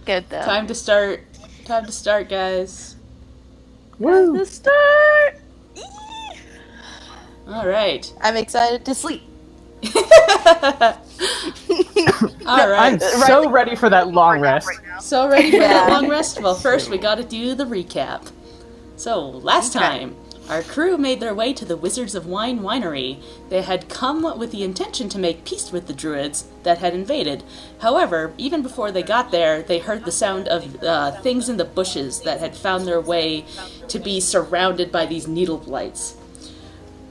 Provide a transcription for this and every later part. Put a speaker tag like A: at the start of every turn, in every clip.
A: good though.
B: Time to start. Time to start, guys.
A: Woo! Time to start.
B: All right.
A: I'm excited to sleep.
B: All right.
C: I'm so ready for that long rest.
B: So ready for that long rest? Well, first we gotta do the recap. So, last time, our crew made their way to the Wizards of Wine winery. They had come with the intention to make peace with the Druids that had invaded. However, even before they got there, they heard the sound of things in the bushes that had found their way to be surrounded by these needle blights.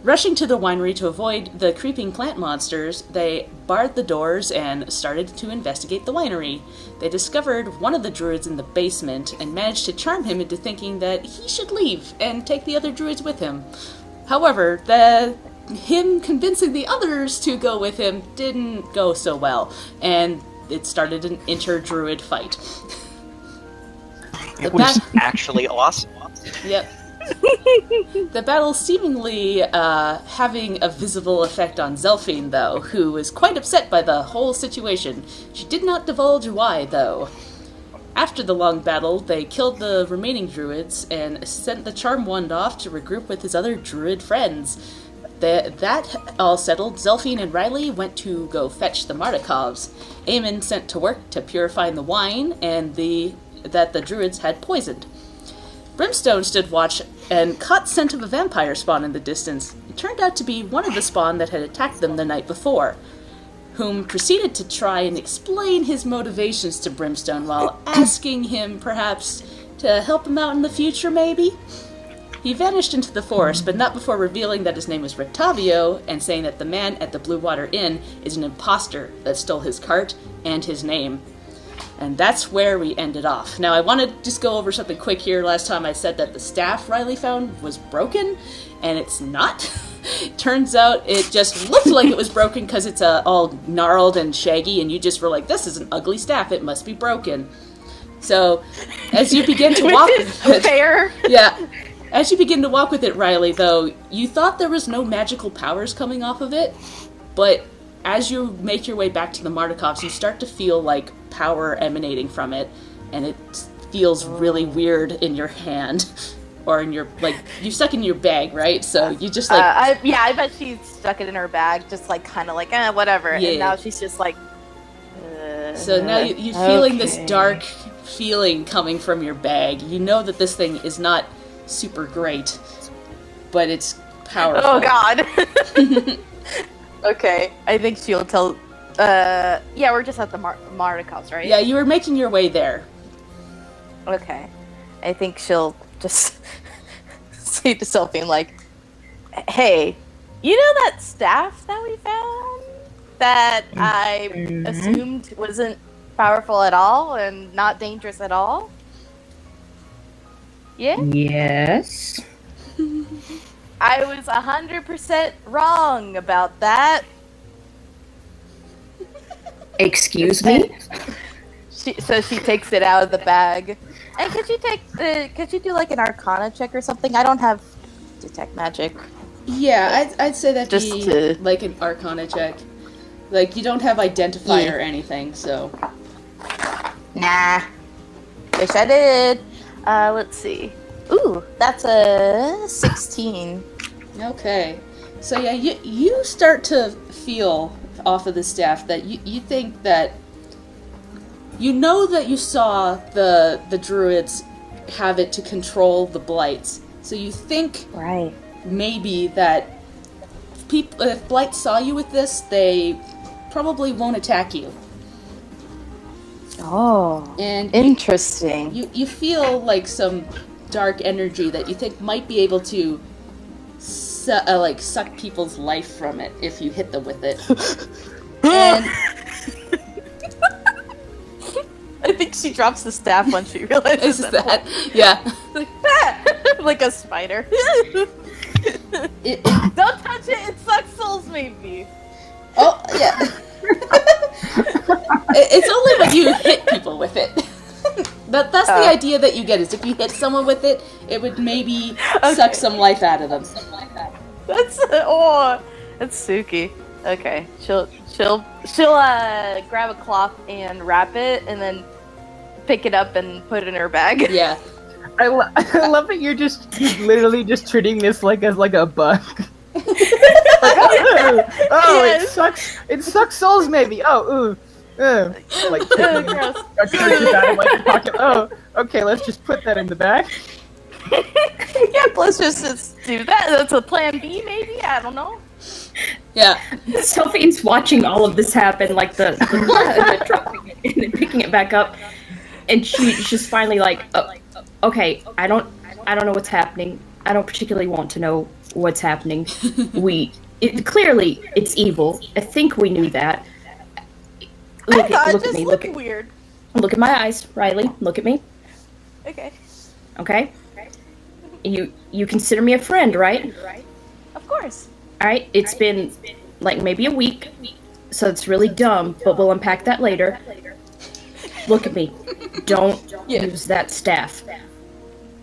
B: Rushing to the winery to avoid the creeping plant monsters, they barred the doors and started to investigate the winery. They discovered one of the druids in the basement and managed to charm him into thinking that he should leave and take the other druids with him. However, him convincing the others to go with him didn't go so well, and it started an inter-druid fight.
D: It was actually awesome.
B: Yep. The battle seemingly having a visible effect on Zelphine, though, who was quite upset by the whole situation. She did not divulge why, though. After the long battle, they killed the remaining druids and sent the charm wand off to regroup with his other druid friends. That all settled, Zelphine and Riley went to go fetch the Martikovs. Eamon sent to work to purify the wine and that the druids had poisoned. Brimstone stood watch and caught scent of a vampire spawn in the distance. It turned out to be one of the spawn that had attacked them the night before, whom proceeded to try and explain his motivations to Brimstone while asking him, perhaps, to help him out in the future, maybe? He vanished into the forest, but not before revealing that his name was Rictavio and saying that the man at the Blue Water Inn is an imposter that stole his cart and his name. And that's where we ended off. Now, I want to just go over something quick here. Last time I said that the staff Riley found was broken, and it's not. Turns out it just looked like it was broken because it's all gnarled and shaggy, and you just were like, this is an ugly staff, it must be broken. So, as you begin to walk with it...
A: Fair.
B: Yeah. As you begin to walk with it, Riley, though, you thought there was no magical powers coming off of it, but as you make your way back to the Martikovs, you start to feel like power emanating from it, and it feels really weird in your hand, or in your, like, you stuck in your bag, right? So you just like...
A: I bet she stuck it in her bag, just like, kind of like, whatever, yeah. And now she's just like...
B: So now you're feeling this dark feeling coming from your bag. You know that this thing is not super great, but it's powerful.
A: Oh god! Okay, I think she'll tell... we're just at the Martikovs, right?
B: Yeah, you were making your way there.
A: Okay. I think she'll just say to Zelphine, like, hey, you know that staff that we found? That I assumed wasn't powerful at all and not dangerous at all? Yeah?
E: Yes.
A: I was 100% wrong about that.
E: Excuse me?
A: So she takes it out of the bag. And could you do like an Arcana check or something? I don't have detect magic.
B: Yeah, I'd say that'd
A: Just
B: be
A: to...
B: like an Arcana check. Like, you don't have Identify or anything, so...
A: Nah. Wish I did. Let's see. Ooh, that's a 16.
B: Okay. So yeah, you start to feel off of the staff that you think that... You know that you saw the druids have it to control the blights. So you think
A: right.
B: Maybe that if blights saw you with this, they probably won't attack you.
A: Oh,
B: and
A: interesting.
B: You feel like some dark energy that you think might be able to suck people's life from it if you hit them with it. And
A: I think she drops the staff when she realizes
B: that. Yeah.
A: Like a spider. Don't touch it, it sucks souls, maybe.
B: Oh, yeah. It's only when you hit people with it. That's the idea that you get, is if you hit someone with it, it would maybe suck some life out of them.
A: That's Suki. Okay, she'll grab a cloth and wrap it, and then pick it up and put it in her bag.
B: Yeah.
C: I love that you're just literally just treating this like a bug.
A: Yes.
C: It sucks souls maybe. Like
A: Gross.
C: a kerchief out of like your pocket. Oh, okay, let's just put that in the bag.
A: Yep, let's just do that. That's a plan B, maybe? I don't know.
B: Yeah.
E: Sophine's watching all of this happen, like the dropping it and then picking it back up, and she's just finally like, okay, I don't know what's happening. I don't particularly want to know what's happening. Clearly it's evil. I think we knew that. Look at me. Look
A: weird.
E: Look at my eyes, Riley. Look at me.
A: Okay.
E: Okay. You consider me a friend, right?
A: Of course.
E: All right. It's been like maybe a week, so it's really dumb. But we'll unpack that later. Look at me. Don't use that staff.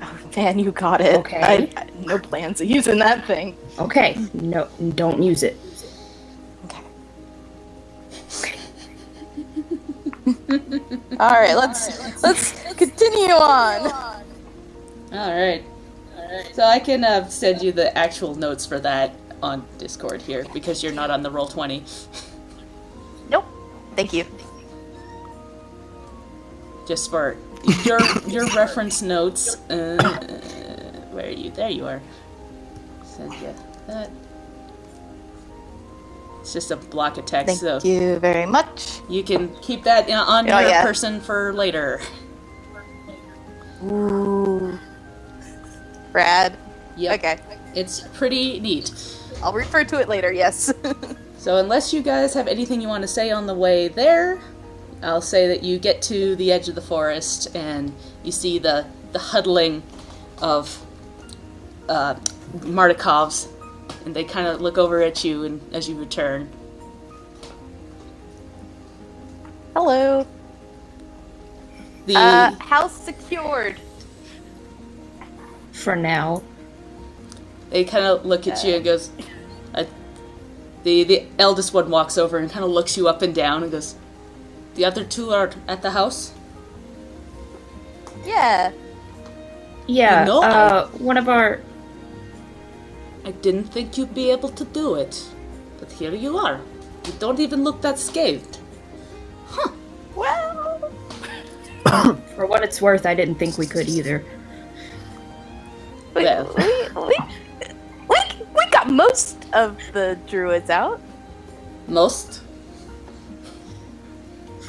A: Oh, man, you got it.
E: Okay.
A: I no plans of using that thing.
E: Okay. No, don't use it.
A: Okay. All right, let's continue on.
B: All right. So I can send you the actual notes for that on Discord here because you're not on the Roll20.
A: Nope. Thank you.
B: Just for your reference notes. Where are you? There you are. Send you that. It's just a block of text, so
A: Thank you very much.
B: you can keep that on your
A: yeah.
B: person for later.
A: Ooh. Brad.
B: Yep.
A: Okay.
B: It's pretty neat.
A: I'll refer to it later, yes.
B: So unless you guys have anything you want to say on the way there, I'll say that you get to the edge of the forest and you see the huddling of Martikovs, and they kind of look over at you and as you return.
A: Hello.
B: The
A: House secured.
E: For now.
B: They kind of look at you and goes, the eldest one walks over and kind of looks you up and down and goes, the other two are at the house?
A: Yeah.
E: Yeah,
B: You know,
E: one of our...
B: I didn't think you'd be able to do it, but here you are. You don't even look that scathed.
A: Well.
E: For what it's worth, I didn't think we could either.
A: We got most of the druids out.
B: Most?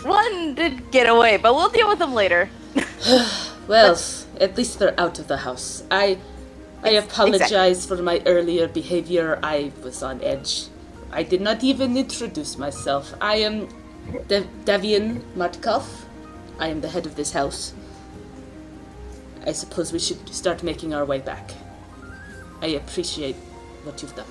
A: One did get away, but we'll deal with them later.
B: Well, at least they're out of the house. I apologize for my earlier behavior. I was on edge. I did not even introduce myself. I am Davian Martikov. I am the head of this house. I suppose we should start making our way back. I appreciate what you've done.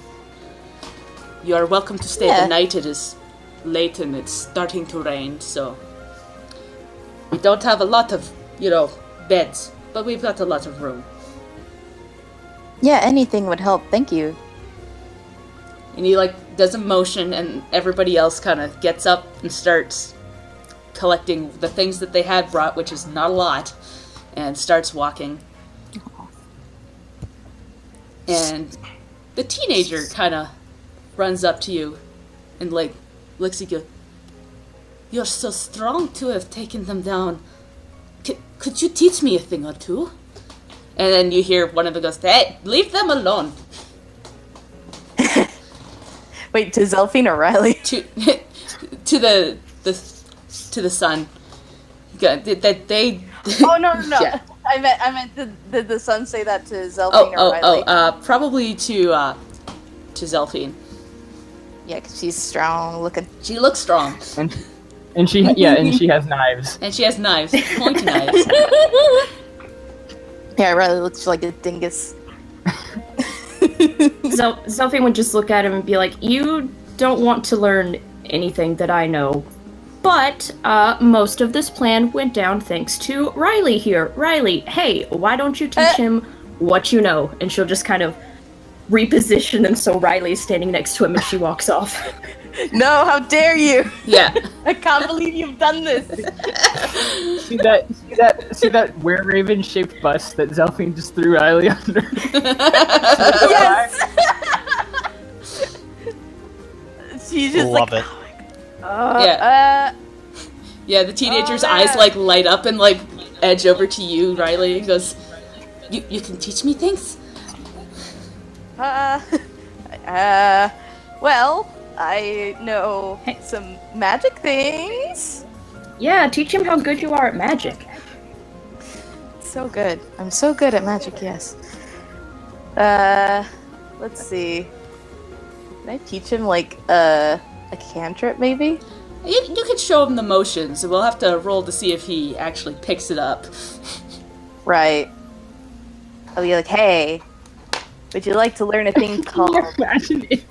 B: You are welcome to stay the night. It is late and it's starting to rain, so we don't have a lot of, beds, but we've got a lot of room.
A: Yeah, anything would help. Thank you.
B: And he does a motion, and everybody else kind of gets up and starts collecting the things that they had brought, which is not a lot, and starts walking. And the teenager kind of runs up to you and looks at you. You're so strong to have taken them down. Could you teach me a thing or two? And then you hear one of them goes, "Hey, leave them alone."
A: Wait, to Zelphine or Riley?
B: To the son. That they.
A: Oh no!
B: Yeah.
A: I meant did the son say that to Zelphine or Riley?
B: Probably to Zelphine.
A: Yeah, 'cause she's strong looking.
B: She looks strong.
C: And she has knives.
B: And she has knives, pointy knives.
A: Yeah, Riley looks like a dingus.
E: Zelphine would just look at him and be like, you don't want to learn anything that I know. But most of this plan went down thanks to Riley here. Riley, hey, why don't you teach him what you know? And she'll just kind of reposition them so Riley's standing next to him and she walks off.
A: No, how dare you!
B: Yeah.
A: I can't believe you've done this!
C: See that were-raven shaped bus that Zelfine just threw Riley under?
A: Yes! She's just
D: Love
A: like,
D: it.
B: Yeah, the teenager's
A: Oh,
B: eyes
A: man.
B: like light up and like edge over to you, Riley, and goes, "You can teach me things?"
A: Well, I know some magic things.
E: Yeah, teach him how good you are at magic.
A: So good. I'm so good at magic, yes. Let's see. Can I teach him, like, a cantrip, maybe?
B: You can show him the motions, and we'll have to roll to see if he actually picks it up.
A: Right. I'll be like, hey, would you like to learn a thing called...
C: Imagine if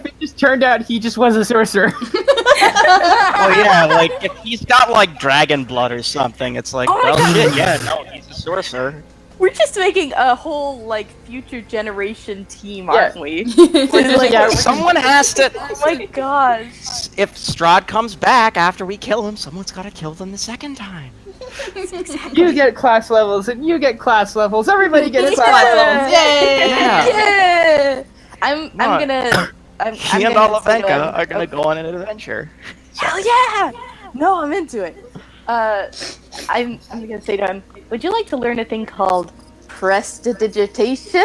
C: it just turned out he just was a sorcerer.
D: Oh yeah, like if he's got like dragon blood or something, it's like,
A: Oh my
D: well,
A: God.
D: shit, yeah, no, he's a sorcerer.
A: We're just making a whole, like, future generation team,
C: Yeah.
A: aren't we? We're like,
C: Yeah,
D: Someone has to.
A: oh my gosh.
D: If Strahd comes back after we kill him, someone's got to kill them the second time.
C: You get class levels, and you get class levels. Everybody gets
A: Yeah.
C: class levels.
B: Yay!
A: Yeah! I'm gonna... I'm
D: He and
A: gonna say to him,
D: Olavenka are gonna go on an adventure.
A: Hell yeah! No, I'm into it. I'm gonna say to him, would you like to learn a thing called prestidigitation?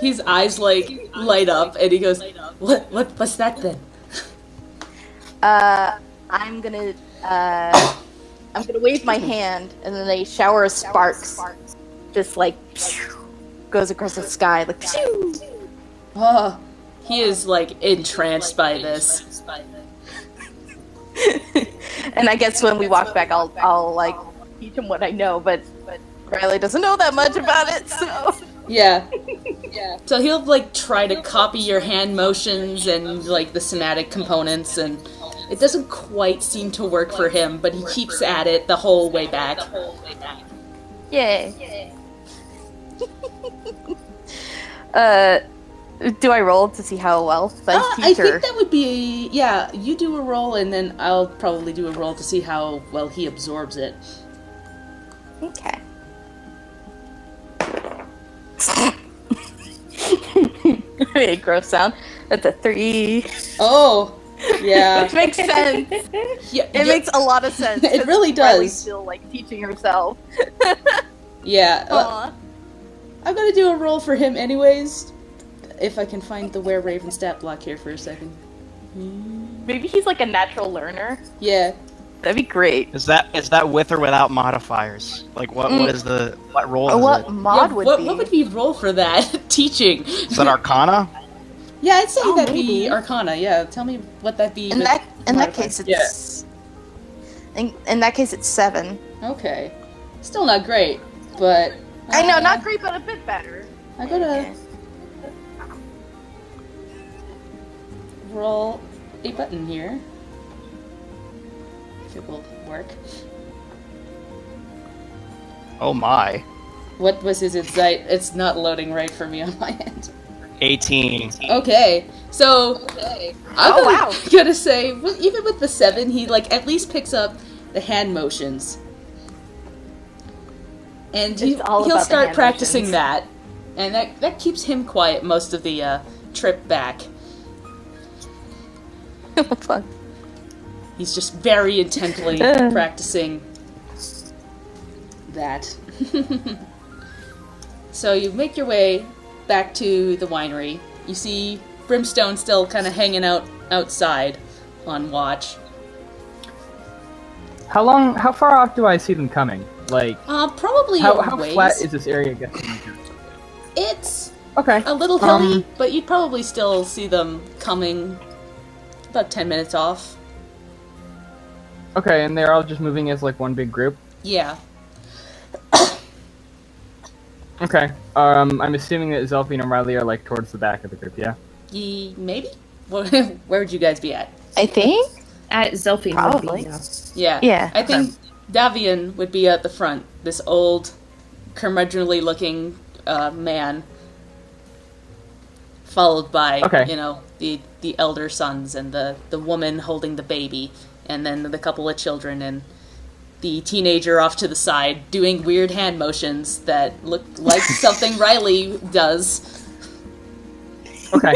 B: His eyes like light up, and he goes, "What's that then?"
A: I'm gonna wave my hand, and then a shower of sparks just like goes across the sky, like.
B: Oh, he is like entranced by this.
A: And I guess when we walk back, I'll like teach him what I know, but Riley doesn't know that much about it, so.
B: Yeah. So he'll like try to copy your hand motions and like the somatic components, and it doesn't quite seem to work for him, but he keeps at it the whole way back.
A: Yay. Do I roll to see how well I
B: I
A: teach
B: think
A: her?
B: that would be, yeah, you do a roll, and then I'll probably do a roll to see how well he absorbs it.
A: Okay. A gross sound. That's a 3.
B: Oh, yeah.
A: Which makes sense.
B: Yeah,
A: It makes a lot of sense.
B: It
A: 'cause
B: really
A: Riley's
B: does.
A: still like teaching herself.
B: Yeah.
A: Aw.
B: I'm gonna do a roll for him anyways. If I can find the Were Raven stat block here for a second.
A: Maybe he's like a natural learner.
B: Yeah.
A: That'd be great.
D: Is that with or without modifiers? Like what is the what role is
A: What
D: it?
A: mod
B: Yeah,
A: would
B: what,
A: be?
B: what would we roll for that? Teaching.
D: Is that Arcana?
B: Yeah, I'd say
A: Oh,
B: that'd
A: maybe.
B: be Arcana. Yeah, tell me what that'd be.
A: in
B: with
A: that
B: modifier.
A: case, it's in that case it's 7.
B: Okay. Still not great, but
A: I know, not great, but a bit better.
B: I gotta
A: Okay.
B: roll a button here. If it will work.
D: Oh my.
B: What was his insight? It's not loading right for me on my end.
D: 18.
B: Okay, so I'm
A: Oh, wow.
B: gonna say, even with the 7, he like at least picks up the hand motions, and
A: It's all
B: he'll
A: about the
B: start
A: hand
B: practicing
A: motions.
B: that, and that keeps him quiet most of the trip back.
A: Fun.
B: He's just very intently practicing that. So you make your way back to the winery. You see Brimstone still kind of hanging out outside on watch.
C: How far off do I see them coming? Like,
B: Probably
C: how
B: a ways.
C: flat is this area getting?
B: It's
C: Okay.
B: a little hilly, but you'd probably still see them coming about 10 minutes off.
C: Okay, and they're all just moving as like one big group.
B: Yeah.
C: Okay. I'm assuming that Zelfine and Riley are like towards the back of the group. Yeah.
B: Maybe? Where would you guys be at?
A: I think.
E: At Zelfine
A: Probably.
E: would be,
B: Yeah.
A: Yeah.
B: I think Davian would be at the front. This old, curmudgeonly looking man. followed by,
C: Okay.
B: the elder sons and the woman holding the baby, and then the couple of children and the teenager off to the side doing weird hand motions that look like something Riley does.
C: Okay.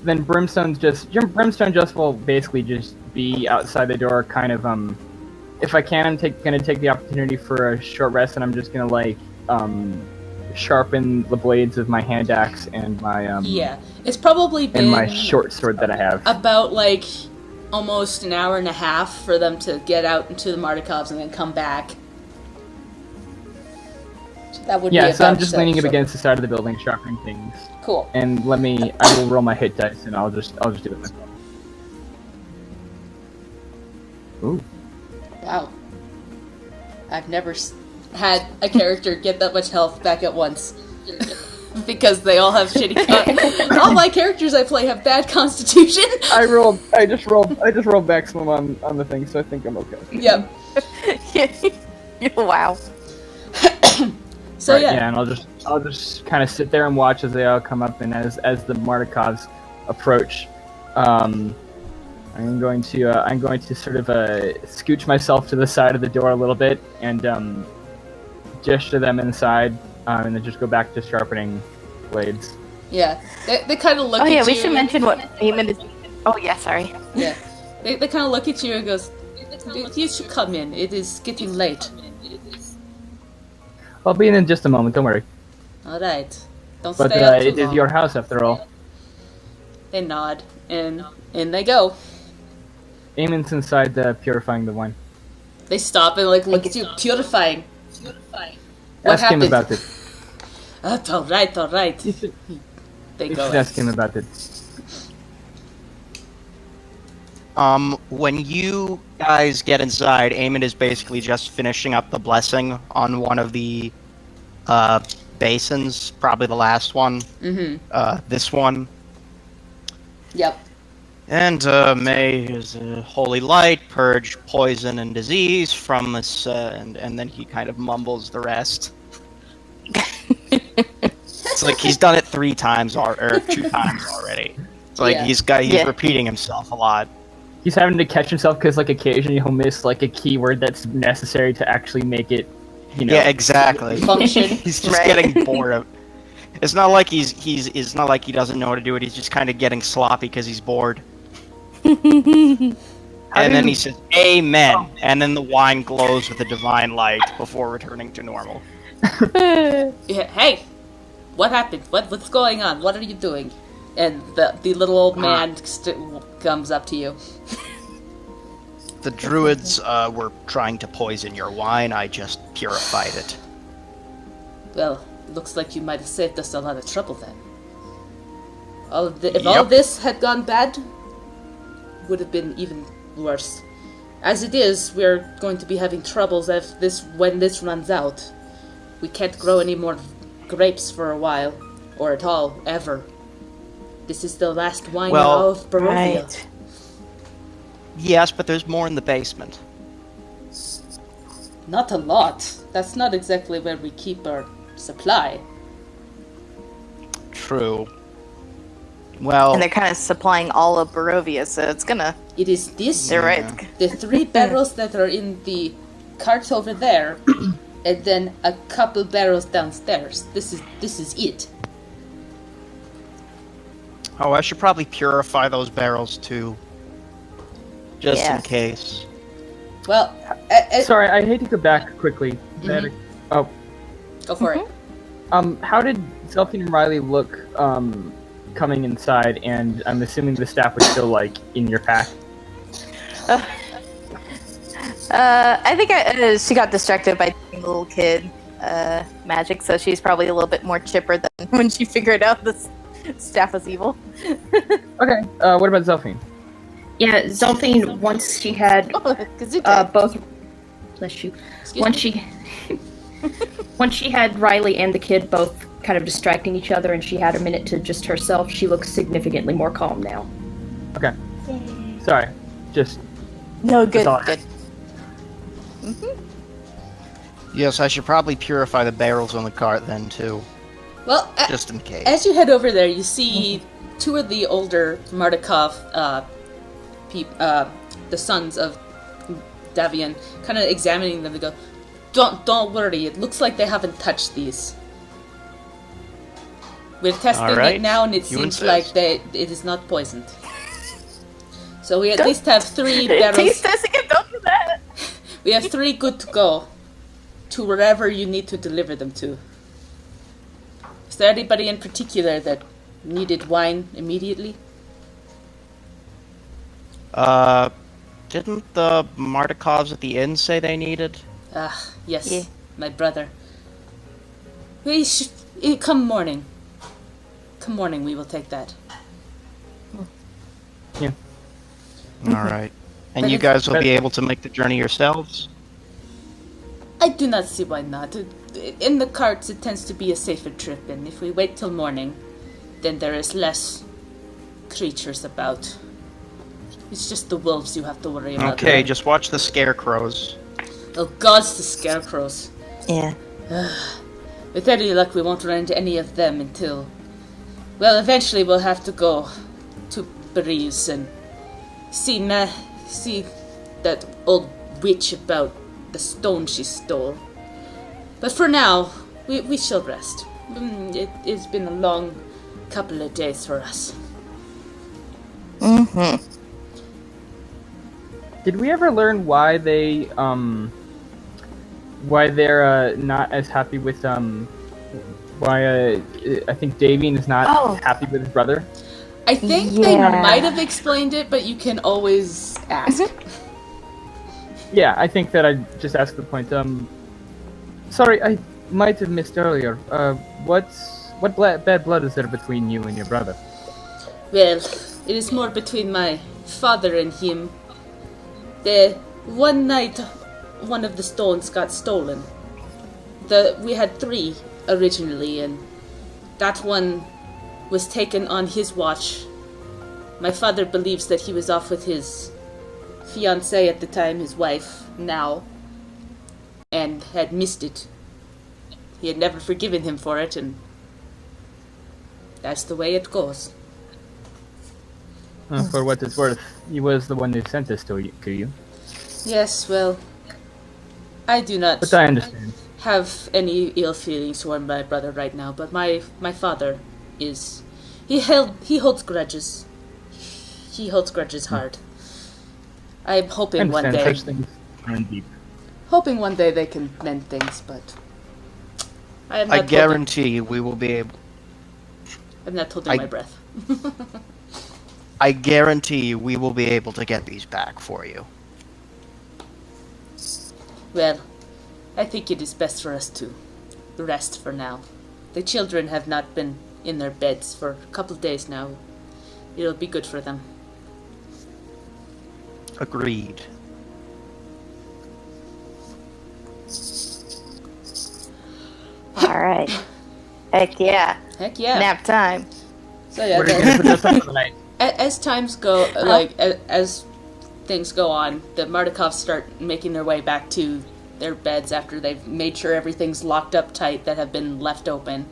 C: Then Brimstone just will basically just be outside the door, kind of if I can, I'm gonna take the opportunity for a short rest, and I'm just gonna like sharpen the blades of my hand axe and my
B: Yeah, it's probably been
C: and my short sword that I have.
B: about like almost an hour and a half for them to get out into the Martikovs and then come back. So that would be
C: Yeah, so
B: about
C: I'm just leaning up
B: short.
C: against the side of the building, sharpening things.
B: Cool.
C: And I will roll my hit dice, and I'll just do it myself. Ooh.
B: Wow. I've never had a character get that much health back at once. Because they all have shitty all my characters I play have bad constitution.
C: I just rolled maximum on the thing, so I think I'm okay.
B: Yep.
A: Wow.
B: So
C: Right,
B: yeah.
C: and I'll just kind of sit there and watch as they all come up, and as the Martikovs approach, I'm going to sort of scooch myself to the side of the door a little bit and gesture them inside, and then just go back to sharpening blades.
B: Yeah. They kind of look at
A: Oh
B: you.
A: yeah, we should mention what Eamon is. Oh yeah, sorry.
B: Yeah. They kind of look at you and goes, "You should come in. It is getting late."
C: I'll be in just a moment. Don't worry.
B: All right. Don't
C: But
B: stay up too
C: it is
B: long.
C: your house after all.
B: They nod, and in they go.
C: Eamon's inside purifying the wine.
B: They stop and like look at you, purifying. What
C: Ask
B: happened?
C: him about it.
B: That's all right, all right.
C: You should
B: They go.
C: ask him about it.
D: When you guys get inside, Eamon is basically just finishing up the blessing on one of the basins, probably the last one.
B: Mm-hmm.
D: This one.
B: Yep.
D: And may his holy light purge poison and disease from this, and then he kind of mumbles the rest. It's like he's done it 3 times or 2 times already. It's like
B: Yeah.
D: he's repeating himself a lot.
C: He's having to catch himself because, like, occasionally he'll miss, like, a keyword that's necessary to actually make it,
D: Yeah, exactly.
B: Function.
D: He's just
A: Right.
D: getting bored of. It's not like it's not like he doesn't know how to do it. He's just kind of getting sloppy because he's bored. And then he says, "Amen," and then the wine glows with a divine light before returning to normal.
B: Yeah, hey, what happened? What's going on? What are you doing? And the little old man comes up to you.
D: The druids were trying to poison your wine. I just purified it.
B: Well, looks like you might have saved us a lot of trouble then. If all
D: Yep.
B: this had gone bad, would have been even worse. As it is, we're going to be having troubles when this runs out. We can't grow any more grapes for a while, or at all, ever. This is the last wine
D: Well,
B: of Barovia.
A: Right.
D: Yes, but there's more in the basement.
B: Not a lot. That's not exactly where we keep our supply.
D: True. Well,
A: And they're kind of supplying all of Barovia, so it's gonna.
B: It is this.
A: They're right.
B: The 3 barrels that are in the cart over there, and then a couple barrels downstairs. This is it.
D: oh, I should probably purify those barrels too, just
A: Yeah.
D: in case.
B: Well,
C: Sorry, I hate to go back quickly. Oh,
B: go for it.
C: how did Zelfine and Riley look coming inside? And I'm assuming the staff was still like in your pack.
A: I think she got distracted by the little kid magic, so she's probably a little bit more chipper than when she figured out the staff was evil.
C: Okay. What about Zelfine?
E: Yeah, Zelfine, once she had both, bless you, once she had Riley and the kid both kind of distracting each other and she had a minute to just herself, she looks significantly more calm now.
C: Okay. Sorry. Just
A: No, good,
C: all.
A: good.
D: Yes, I should probably purify the barrels on the cart then too.
B: Well,
D: just in case.
B: as you head over there, you see two of the older Martikov, the sons of Davian, kind of examining them. They go, "Don't worry. It looks like they haven't touched these. We're testing
D: Alright.
B: it now, and it
D: You
B: seems
D: insist.
B: like it is not poisoned. So we at least have 3 barrels.
A: Taste testing it, don't do that.
B: We have 3 good to go to wherever you need to deliver them to. Is there anybody in particular that needed wine immediately?
D: Didn't the Martikovs at the inn say they needed?
B: Ah, yes,
A: Yeah.
B: my brother. We should come morning. Come morning, we will take that.
C: Yeah.
D: Alright. And
B: But
D: you
B: if-
D: guys will be able to make the journey yourselves?
B: I do not see why not. In the carts, it tends to be a safer trip, and if we wait till morning, then there is less creatures about. It's just the wolves you have to worry about.
D: Okay, just watch the scarecrows.
B: Oh, gods, the scarecrows.
A: Yeah.
B: With any luck, we won't run into any of them until... Well, eventually we'll have to go to Barovia and see that old witch about the stone she stole. But for now, we shall rest. It's been a long couple of days for us.
A: Mm-hmm.
C: Did we ever learn why they're not as happy with why I think Davian is not happy with his brother?
B: I think they
A: Yeah.
B: might have explained it, but you can always ask.
C: Yeah, I think that I just asked the point. Sorry, I might have missed earlier. What bad blood is there between you and your brother?
B: Well, it is more between my father and him. One night, one of the stones got stolen. We had 3 originally, and that one was taken on his watch. My father believes that he was off with his fiancée at the time, his wife now, and had missed it. He had never forgiven him for it, and that's the way it goes.
C: For what it's worth, he was the one who sent this to you.
B: Yes, well, I do not
C: But I understand.
B: have any ill feelings toward my brother right now, but my father is... He holds grudges. He holds grudges hard. I'm
C: I
B: hoping one
C: understand
B: day...
C: such things run deep.
B: Hoping one day they can mend things, but... I am
D: I
B: not
D: guarantee you we will be able...
B: I'm not holding
D: I-
B: my breath.
D: I guarantee you we will be able to get these back for you.
B: Well, I think it is best for us to rest for now. The children have not been in their beds for a couple of days now. It'll be good for them.
D: Agreed.
A: All right. Heck yeah.
B: Heck yeah.
A: Nap time.
B: So yeah,
C: What are you gonna put us up for the night?
B: as times go, as things go on, the Martikovs start making their way back to their beds after they've made sure everything's locked up tight that have been left open.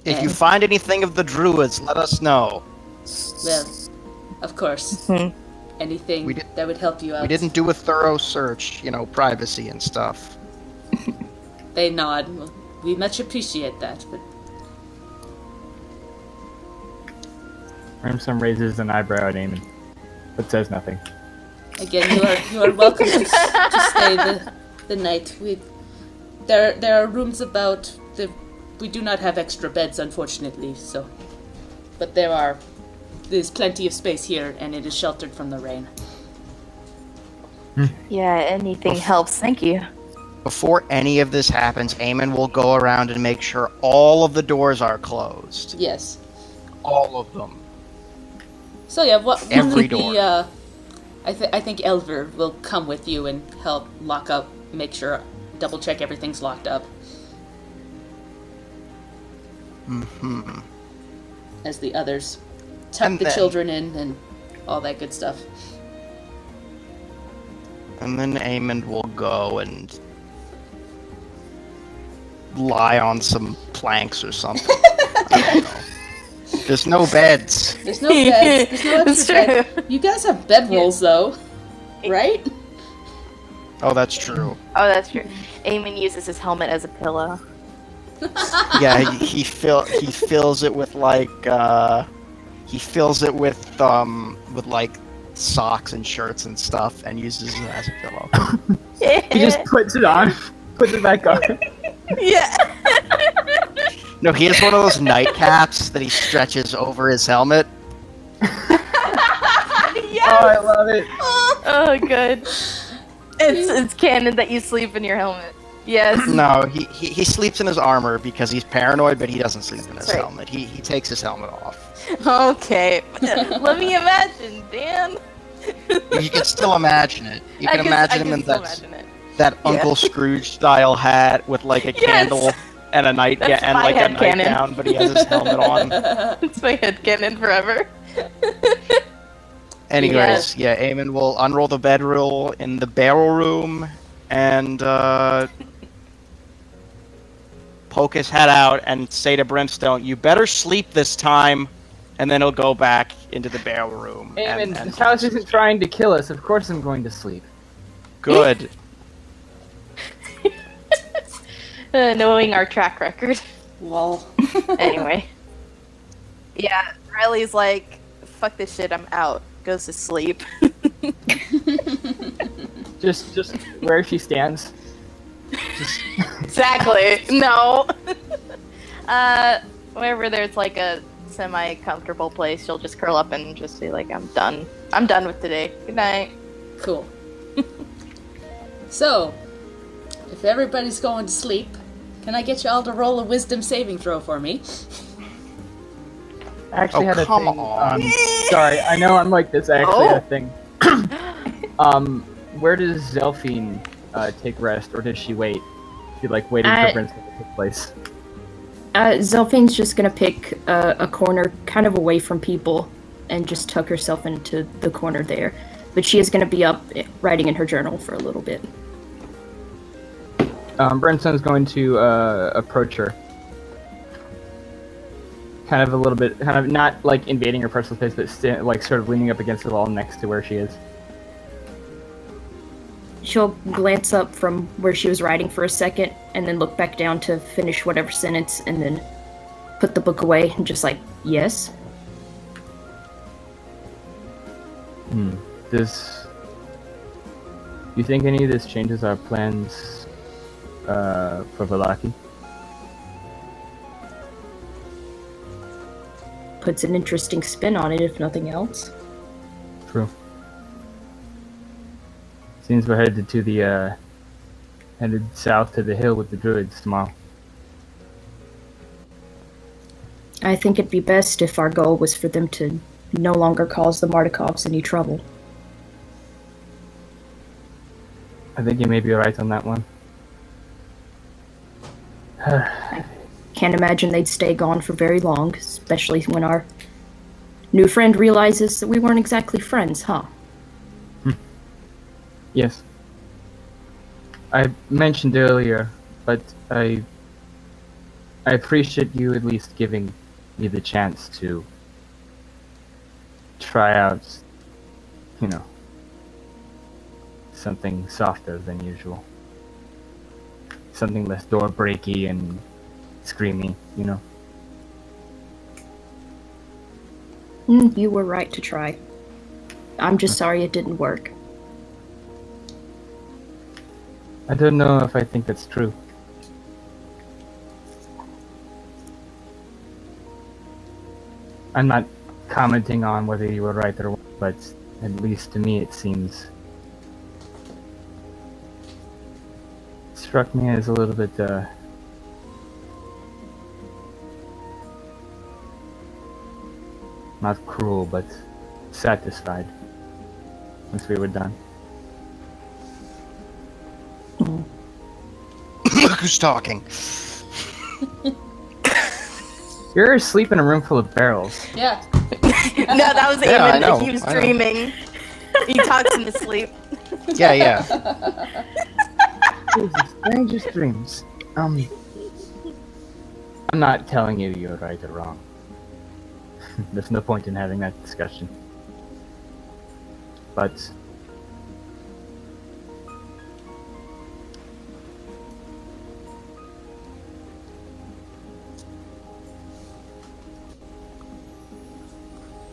D: If you
B: And-
D: find anything of the Druids, let us know.
B: Well, of course, anything
D: We did-
B: that would help you out.
D: We didn't do a thorough search, privacy and stuff.
B: They nod. Well, we much appreciate that, but
C: Ramson raises an eyebrow at Eamon, but says nothing.
B: again, you are welcome to stay the night. There are rooms about. We do not have extra beds, unfortunately. So, but there's plenty of space here, and it is sheltered from the rain.
A: Yeah, anything helps. Thank you.
D: Before any of this happens, Eamon will go around and make sure all of the doors are closed.
B: Yes.
D: All of them.
B: So yeah, one
D: Every
B: of the
D: door.
B: I think Elver will come with you and help lock up, double check everything's locked up.
D: Hmm.
B: As the others tuck
D: And
B: the
D: then-
B: children in and all that good stuff.
D: And then Eamon will go and lie on some planks or something. I don't know. There's no beds.
B: There's no beds. There's no
A: It's
B: extra
A: true.
B: bed. You guys have bedrolls, though, right?
D: Oh, that's true.
A: Oh, that's true. Eamon uses his helmet as a pillow.
D: Yeah, he fills it with like with like socks and shirts and stuff and uses it as a pillow.
C: He just puts it on, puts it back on.
A: Yeah.
D: No, he has one of those nightcaps that he stretches over his helmet.
A: Yes.
C: Oh, I love it.
A: Oh, good. It's canon that you sleep in your helmet. Yes.
D: No, he sleeps in his armor because he's paranoid, but he doesn't sleep in his
A: Right.
D: helmet. He takes his helmet off.
A: Okay. Let me imagine, Dan.
D: You can still imagine it. You can imagine him in
A: still
D: that
A: imagine it.
D: that Uncle Scrooge style hat with like a
A: Yes.
D: candle and a night
A: That's
D: and
A: my
D: like a
A: headcanon.
D: nightgown, but he has his helmet on.
A: It's my headcanon forever.
D: Anyways, yeah, Eamon will unroll the bedroll in the barrel room and poke his head out and say to Brimstone, "You better sleep this time," and then he'll go back into the barrel room.
C: Eamon, this house isn't trying to kill us. Of course I'm going to sleep.
D: Good.
A: Knowing our track record.
B: Lol.
A: Anyway. Yeah, Riley's like, fuck this shit, I'm out. Goes to sleep.
C: Just where she stands.
A: Exactly. No. Wherever there's like a semi-comfortable place, she'll just curl up and just be like, I'm done. I'm done with today. Good night.
B: Cool. So, if everybody's going to sleep, can I get you all to roll a wisdom saving throw for me?
C: I actually
D: Oh,
C: had a
D: come
C: thing.
D: on.
C: Sorry, I know I'm like this. I actually had a
A: Oh.
C: thing. Where does Zelphine take rest, or does she wait? She like waiting for Prince to take place.
E: Zelphine's just gonna pick a corner kind of away from people and just tuck herself into the corner there. But she is gonna be up writing in her journal for a little bit.
C: Brimstone's going to approach her. Kind of a little bit, kind of not like invading her personal space, but like sort of leaning up against the wall next to where she is.
E: She'll glance up from where she was writing for a second, and then look back down to finish whatever sentence, and then put the book away and just like, yes.
C: Do you think any of this changes our plans for Valaki?
E: Puts an interesting spin on it, if nothing else.
C: True. Seems we're headed to the headed south to the hill with the Druids tomorrow.
E: I think it'd be best if our goal was for them to no longer cause the Martikovs any trouble.
C: I think you may be right on that one.
E: Can't imagine they'd stay gone for very long, especially when our new friend realizes that we weren't exactly friends, huh?
C: Yes. I mentioned earlier, but I appreciate you at least giving me the chance to try out, you know, something softer than usual. Something less door breaky and screamy, you know.
E: You were right to try. I'm just sorry it didn't work.
C: I don't know if I think that's true. I'm not commenting on whether you were right or wrong, but at least to me it seems... struck me as a little bit, not cruel, but satisfied once we were done.
D: Look who's talking.
C: You're asleep in a room full of barrels.
B: Yeah.
A: No, that was
D: Yeah, I
A: Eamon.
D: know,
A: He was
D: I know.
A: dreaming. He talks in his sleep.
D: Yeah.
C: Jesus, strangest dreams. I'm not telling you you're right or wrong. There's no point in having that discussion. But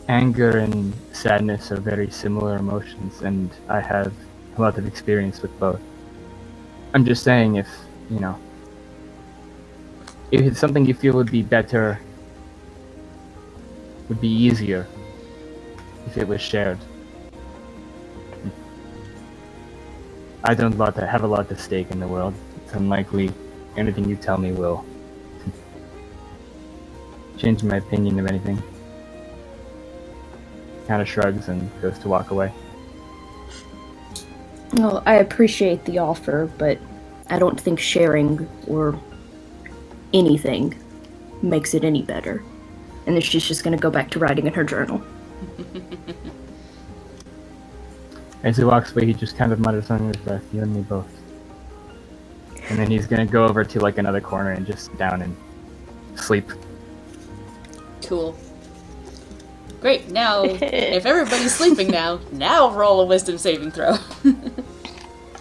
C: anger and sadness are very similar emotions, and I have a lot of experience with both. I'm just saying, if it's something you feel would be better, would be easier if it was shared. I don't have a lot to stake in the world. It's unlikely anything you tell me will change my opinion of anything. Kind of shrugs and goes to walk away.
E: Well, I appreciate the offer, but I don't think sharing or anything makes it any better. And then she's just gonna go back to writing in her journal.
C: As he walks away, he just kind of mutters under his breath, "You and me both." And then he's gonna go over to like another corner and just sit down and sleep.
B: Cool. Great, now, if everybody's sleeping now roll a wisdom saving throw.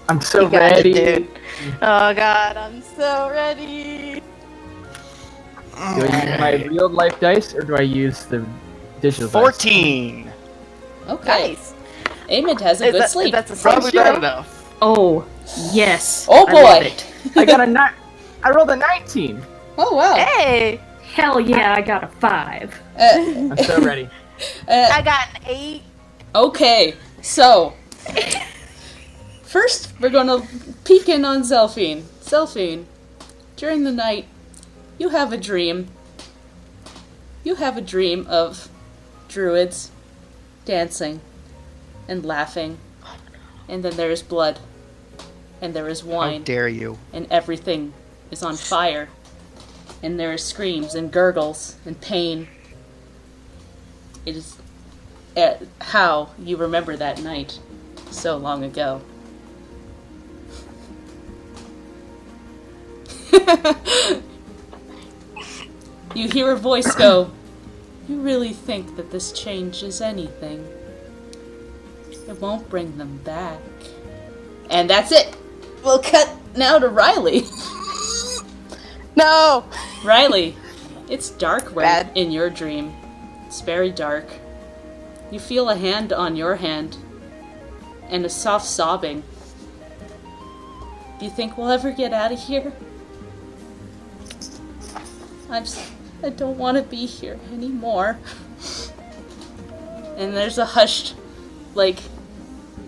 C: I'm so
A: You got it,
C: ready.
A: dude. Oh god, I'm so ready.
C: Do I use my real life dice or do I use the digital dice?
D: 14.
B: Okay.
A: Nice.
B: Amond has a good sleep.
A: That's a
D: Probably
A: show.
D: bad enough.
E: Oh, yes.
B: Oh,
E: I love
B: boy.
E: it.
C: I rolled a 19.
B: Oh, wow.
A: Hey,
E: Hell yeah, I got a 5.
C: I'm so ready.
A: I got an 8.
B: Okay, so first we're gonna peek in on Zelphine. Zelphine, during the night, you have a dream. You have a dream of druids dancing and laughing, and then there is blood, and there is
D: How
B: wine,
D: dare you?
B: and everything is on fire, and there are screams and gurgles and pain. It is how you remember that night so long ago. You hear a voice go, "You really think that this changes anything? It won't bring them back." And that's it. We'll cut now to Riley.
A: No.
B: Riley, it's dark
A: Bad.
B: in your dream. It's very dark. You feel a hand on your hand and a soft sobbing. Do you think we'll ever get out of here? I don't want to be here anymore. And there's a hushed,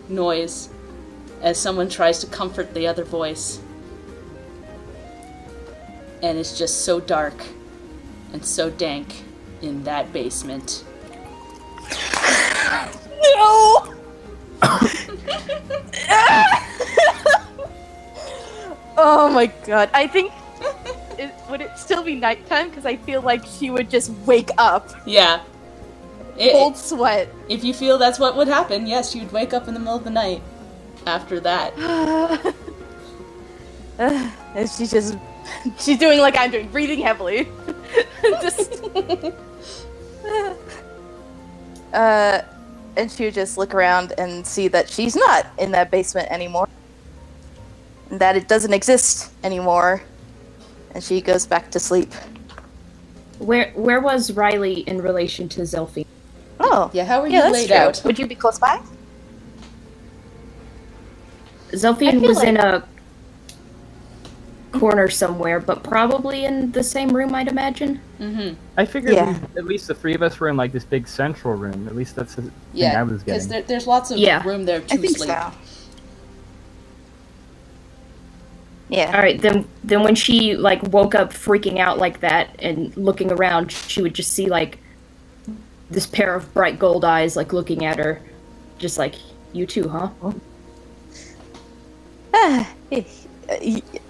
B: noise as someone tries to comfort the other voice. And it's just so dark and so dank in that basement.
A: No. Oh my god. I think would it still be nighttime? Because I feel like she would just wake up,
B: Yeah.
A: cold sweat.
B: If you feel that's what would happen, yes, you'd wake up in the middle of the night after that.
A: And she's doing like I'm doing, breathing heavily. Just and she would just look around and see that she's not in that basement anymore. And that it doesn't exist anymore. And she goes back to sleep.
E: Where was Riley in relation to Zelphine?
A: Oh.
B: Yeah, how are you
A: that's
B: laid
A: true.
B: out?
A: Would you be close by?
E: Zelphine
A: I feel
E: was
A: like-
E: in a corner somewhere, but probably in the same room, I'd imagine.
B: Mm-hmm.
C: I figured
A: Yeah.
C: at least the three of us were in like this big central room. At least that's the thing
B: Yeah,
C: I was
B: because
C: getting.
B: there's lots of
E: Yeah.
B: room there to
A: I think
B: sleep.
A: so. Yeah.
E: All right, then when she woke up freaking out like that and looking around, she would just see this pair of bright gold eyes looking at her, just you too, huh?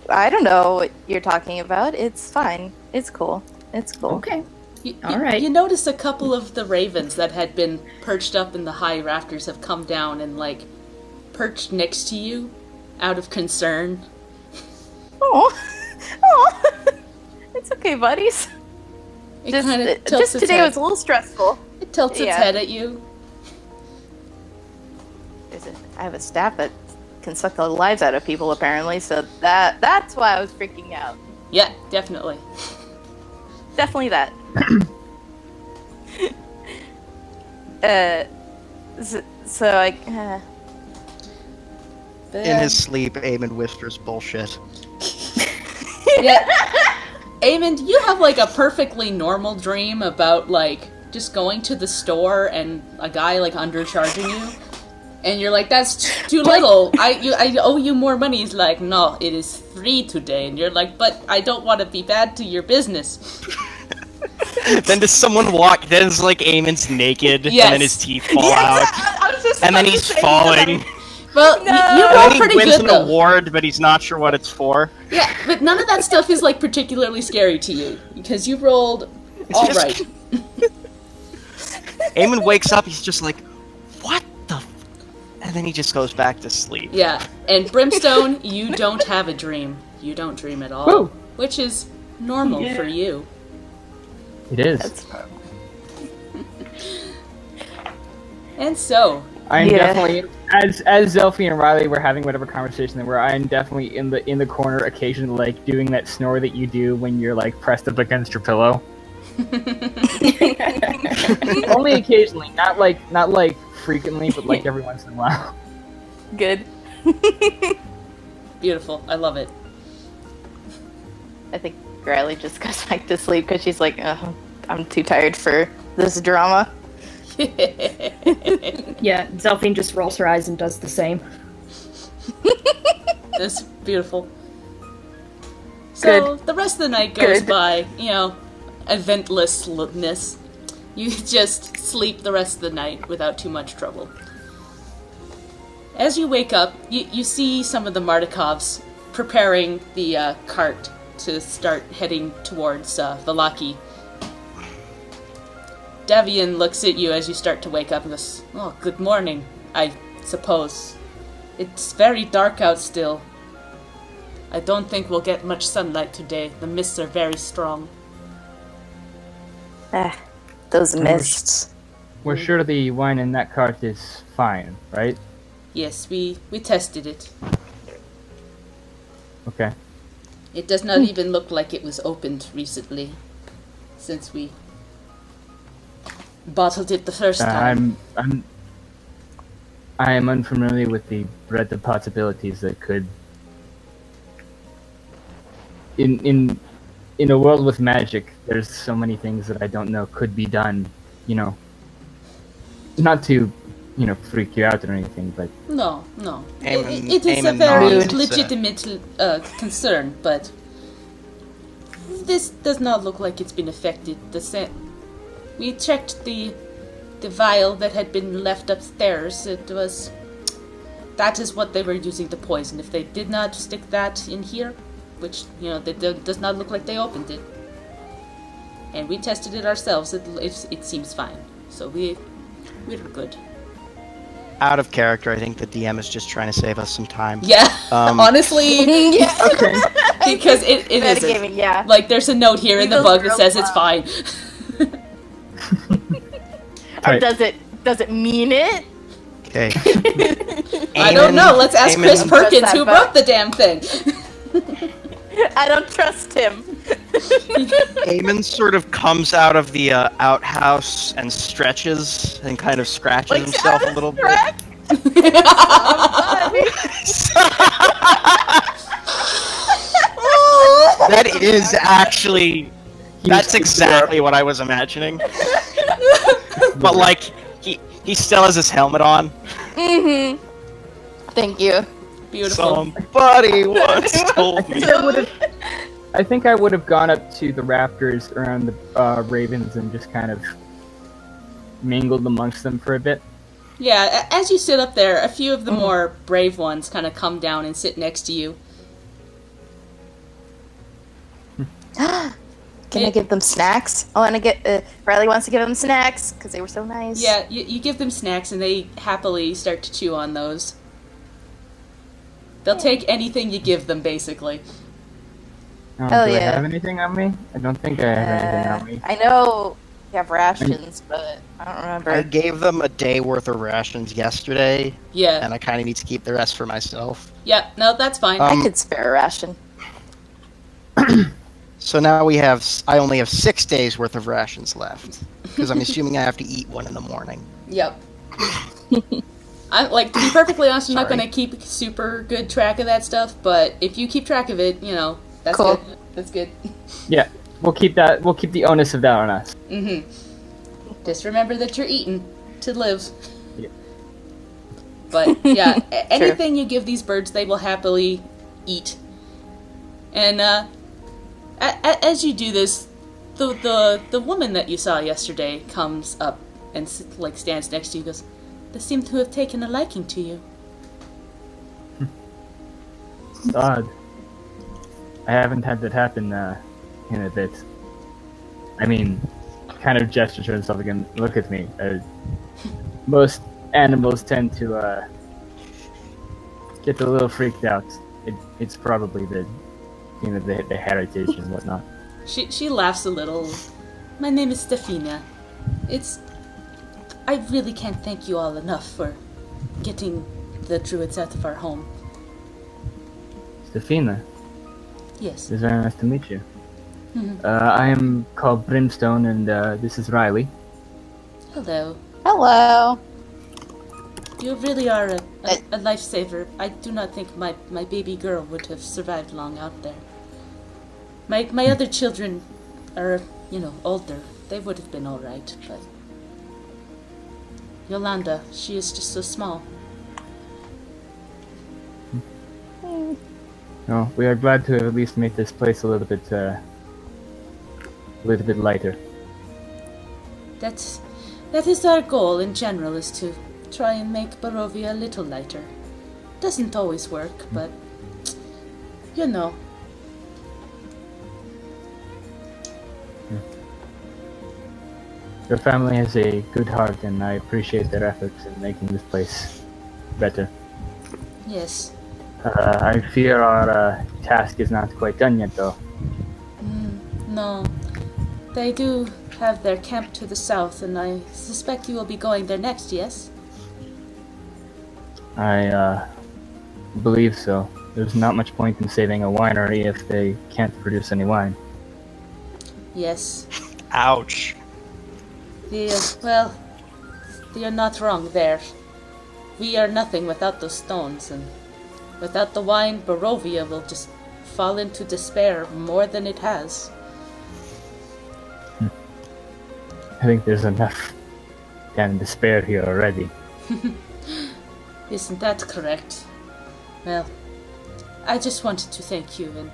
A: I don't know what you're talking about. It's fine. It's cool. It's cool.
E: Okay.
B: You,
E: All
B: you-
E: right.
B: You notice a couple of the ravens that had been perched up in the high rafters have come down and perched next to you out of concern.
A: Oh. Oh. It's okay, buddies.
B: It kind of tilts
A: just
B: its
A: today
B: head.
A: was a little stressful.
B: It tilts its
A: Yeah.
B: head at you.
A: I have a staff that can suck the lives out of people, apparently, so that's why I was freaking out.
B: Yeah, definitely.
A: Definitely that. So I.
D: In his sleep, Eamon whispers bullshit.
B: Yeah. Eamon, you have like a perfectly normal dream about like just going to the store and a guy like undercharging you, and you're like, "That's too little. I owe you more money." He's like, "No, it is free today," and you're like, "But I don't want to be bad to your business."
D: Then does someone walk? Then it's like Eamon's naked,
B: Yes.
D: and then his teeth fall out,
A: I was just
D: and then
A: about to
D: he's
A: say
D: falling.
A: something.
B: Well,
A: No.
B: you
D: And
B: roll
D: then he
B: pretty
D: wins
B: good
D: an
B: though.
D: award, but he's not sure what it's for.
B: Yeah, but none of that stuff is like particularly scary to you because you rolled all
D: just-
B: right.
D: Eamon wakes up, he's just like, what the f-? And then he just goes back to sleep.
B: Yeah, and Brimstone, you don't have a dream. You don't dream at all,
C: Woo.
B: which is normal
E: Yeah.
B: for you.
C: It is.
A: That's
B: And so,
C: I'm
A: Yeah.
C: definitely as Zelfie and Riley were having whatever conversation they were. I'm definitely in the corner, occasionally like doing that snore that you do when you're like pressed up against your pillow. Only occasionally, not like frequently, but like every once in a while.
A: good.
B: beautiful. I love it.
A: I think Riley just goes back to sleep because she's like, I'm too tired for this drama.
E: Yeah, Zelfine just rolls her eyes and does the same.
B: That's beautiful. So, the rest of the night goes
A: Good.
B: by, eventlessness. You just sleep the rest of the night without too much trouble. As you wake up, you see some of the Martikovs preparing the cart to start heading towards Valaki. Davian looks at you as you start to wake up and goes, "Oh, good morning, I suppose. It's very dark out still. I don't think we'll get much sunlight today. The mists are very strong."
A: Those mists.
C: We're sure the wine in that cart is fine, right?
B: Yes, we tested it.
C: Okay.
B: It does not even look like it was opened recently, since we bottled it the first time.
C: I am unfamiliar with the breadth of possibilities that could in a world with magic, there's so many things that I don't know could be done, not to, freak you out or anything, but
B: No.
D: Eamon-
B: It is a
D: Eamon
B: very
D: nods.
B: legitimate concern, but this does not look like it's been affected. We checked the vial that had been left upstairs. That is what they were using to poison. If they did not stick that in here, which, does not look like they opened it. And we tested it ourselves. It seems fine. So we're good.
D: Out of character, I think the DM is just trying to save us some time.
B: Yeah,
D: Um,
B: honestly,
A: Yeah.
C: okay.
B: because it isn't.
A: Metagaming, yeah.
B: Like, there's a note here in the
A: Those
B: bug that
A: girls
B: says it's
A: love.
B: fine.
A: Or
C: Right.
A: does it mean it?
D: Okay.
B: I don't know. Let's ask
D: Eamon-
B: Chris
A: Trust
B: Perkins,
A: that
B: who
A: bug.
B: wrote the damn thing.
A: I don't trust him.
D: Eamon sort of comes out of the outhouse and stretches and kind of scratches
A: Like,
D: himself
A: out
D: a
A: of
D: little bit.
A: Shrek?
D: That is actually... That's exactly what I was imagining. But like, he still has his helmet on.
A: Mm-hmm. Thank you.
B: Beautiful.
D: Somebody once told me.
C: I think I would have gone up to the raptors around the ravens and just kind of mingled amongst them for a bit.
B: Yeah, as you sit up there, a few of the more brave ones kind of come down and sit next to you.
A: Can I give them snacks? I want to get. Riley wants to give them snacks because they were so nice.
B: Yeah, you give them snacks and they happily start to chew on those. They'll take anything you give them, basically.
C: Oh,
A: Hell
C: do I
A: yeah.
C: have anything on me? I don't think I have anything on me.
A: I know you have rations, but I don't remember.
D: I gave them a day worth of rations yesterday,
B: Yeah.
D: and I kind of need to keep the rest for myself.
B: Yeah, no, that's fine.
A: I could spare a ration.
D: So now I only have 6 days worth of rations left, because I'm assuming I have to eat one in the morning.
B: Yep. I'm like, to be perfectly honest, I'm not
D: Sorry.
B: going to keep super good track of that stuff, but if you keep track of it, that's
A: Cool.
B: good. That's good.
C: Yeah, we'll keep the onus of that on us.
B: Mm-hmm. Just remember that you're eating to live.
C: Yeah.
B: But yeah, anything you give these birds, they will happily eat. And as you do this, the woman that you saw yesterday comes up and stands next to you. And goes, "They seem to have taken a liking to you."
C: It's odd. I haven't had that happen in a bit. I mean, kind of gesture to himself again. Look at me. Most animals tend to get a little freaked out. It's probably the heritage and whatnot.
B: She laughs a little. "My name is Stefina. I really can't thank you all enough for getting the Druids out of our home."
C: Stefina,
B: Yes.
C: it's very nice to meet you.
B: Mhm.
C: I am called Brimstone, and this is Riley.
B: Hello.
A: Hello.
B: You really are a lifesaver. I do not think my baby girl would have survived long out there. My other children are, older. They would have been alright, but Yolanda, she is just so small.
C: No, we are glad to have at least made this place a little bit lighter.
B: That is our goal in general, is to try and make Barovia a little lighter. Doesn't always work, but
C: Your family has a good heart, and I appreciate their efforts in making this place better.
B: Yes.
C: I fear our task is not quite done yet, though.
B: No. They do have their camp to the south, and I suspect you will be going there next, yes?
C: I believe so. There's not much point in saving a winery if they can't produce any wine.
B: Yes.
D: Ouch.
B: Well, you're not wrong there. We are nothing without those stones, and without the wine, Barovia will just fall into despair more than it has.
C: I think there's enough kind of despair here already.
B: Isn't that correct? Well, I just wanted to thank you, and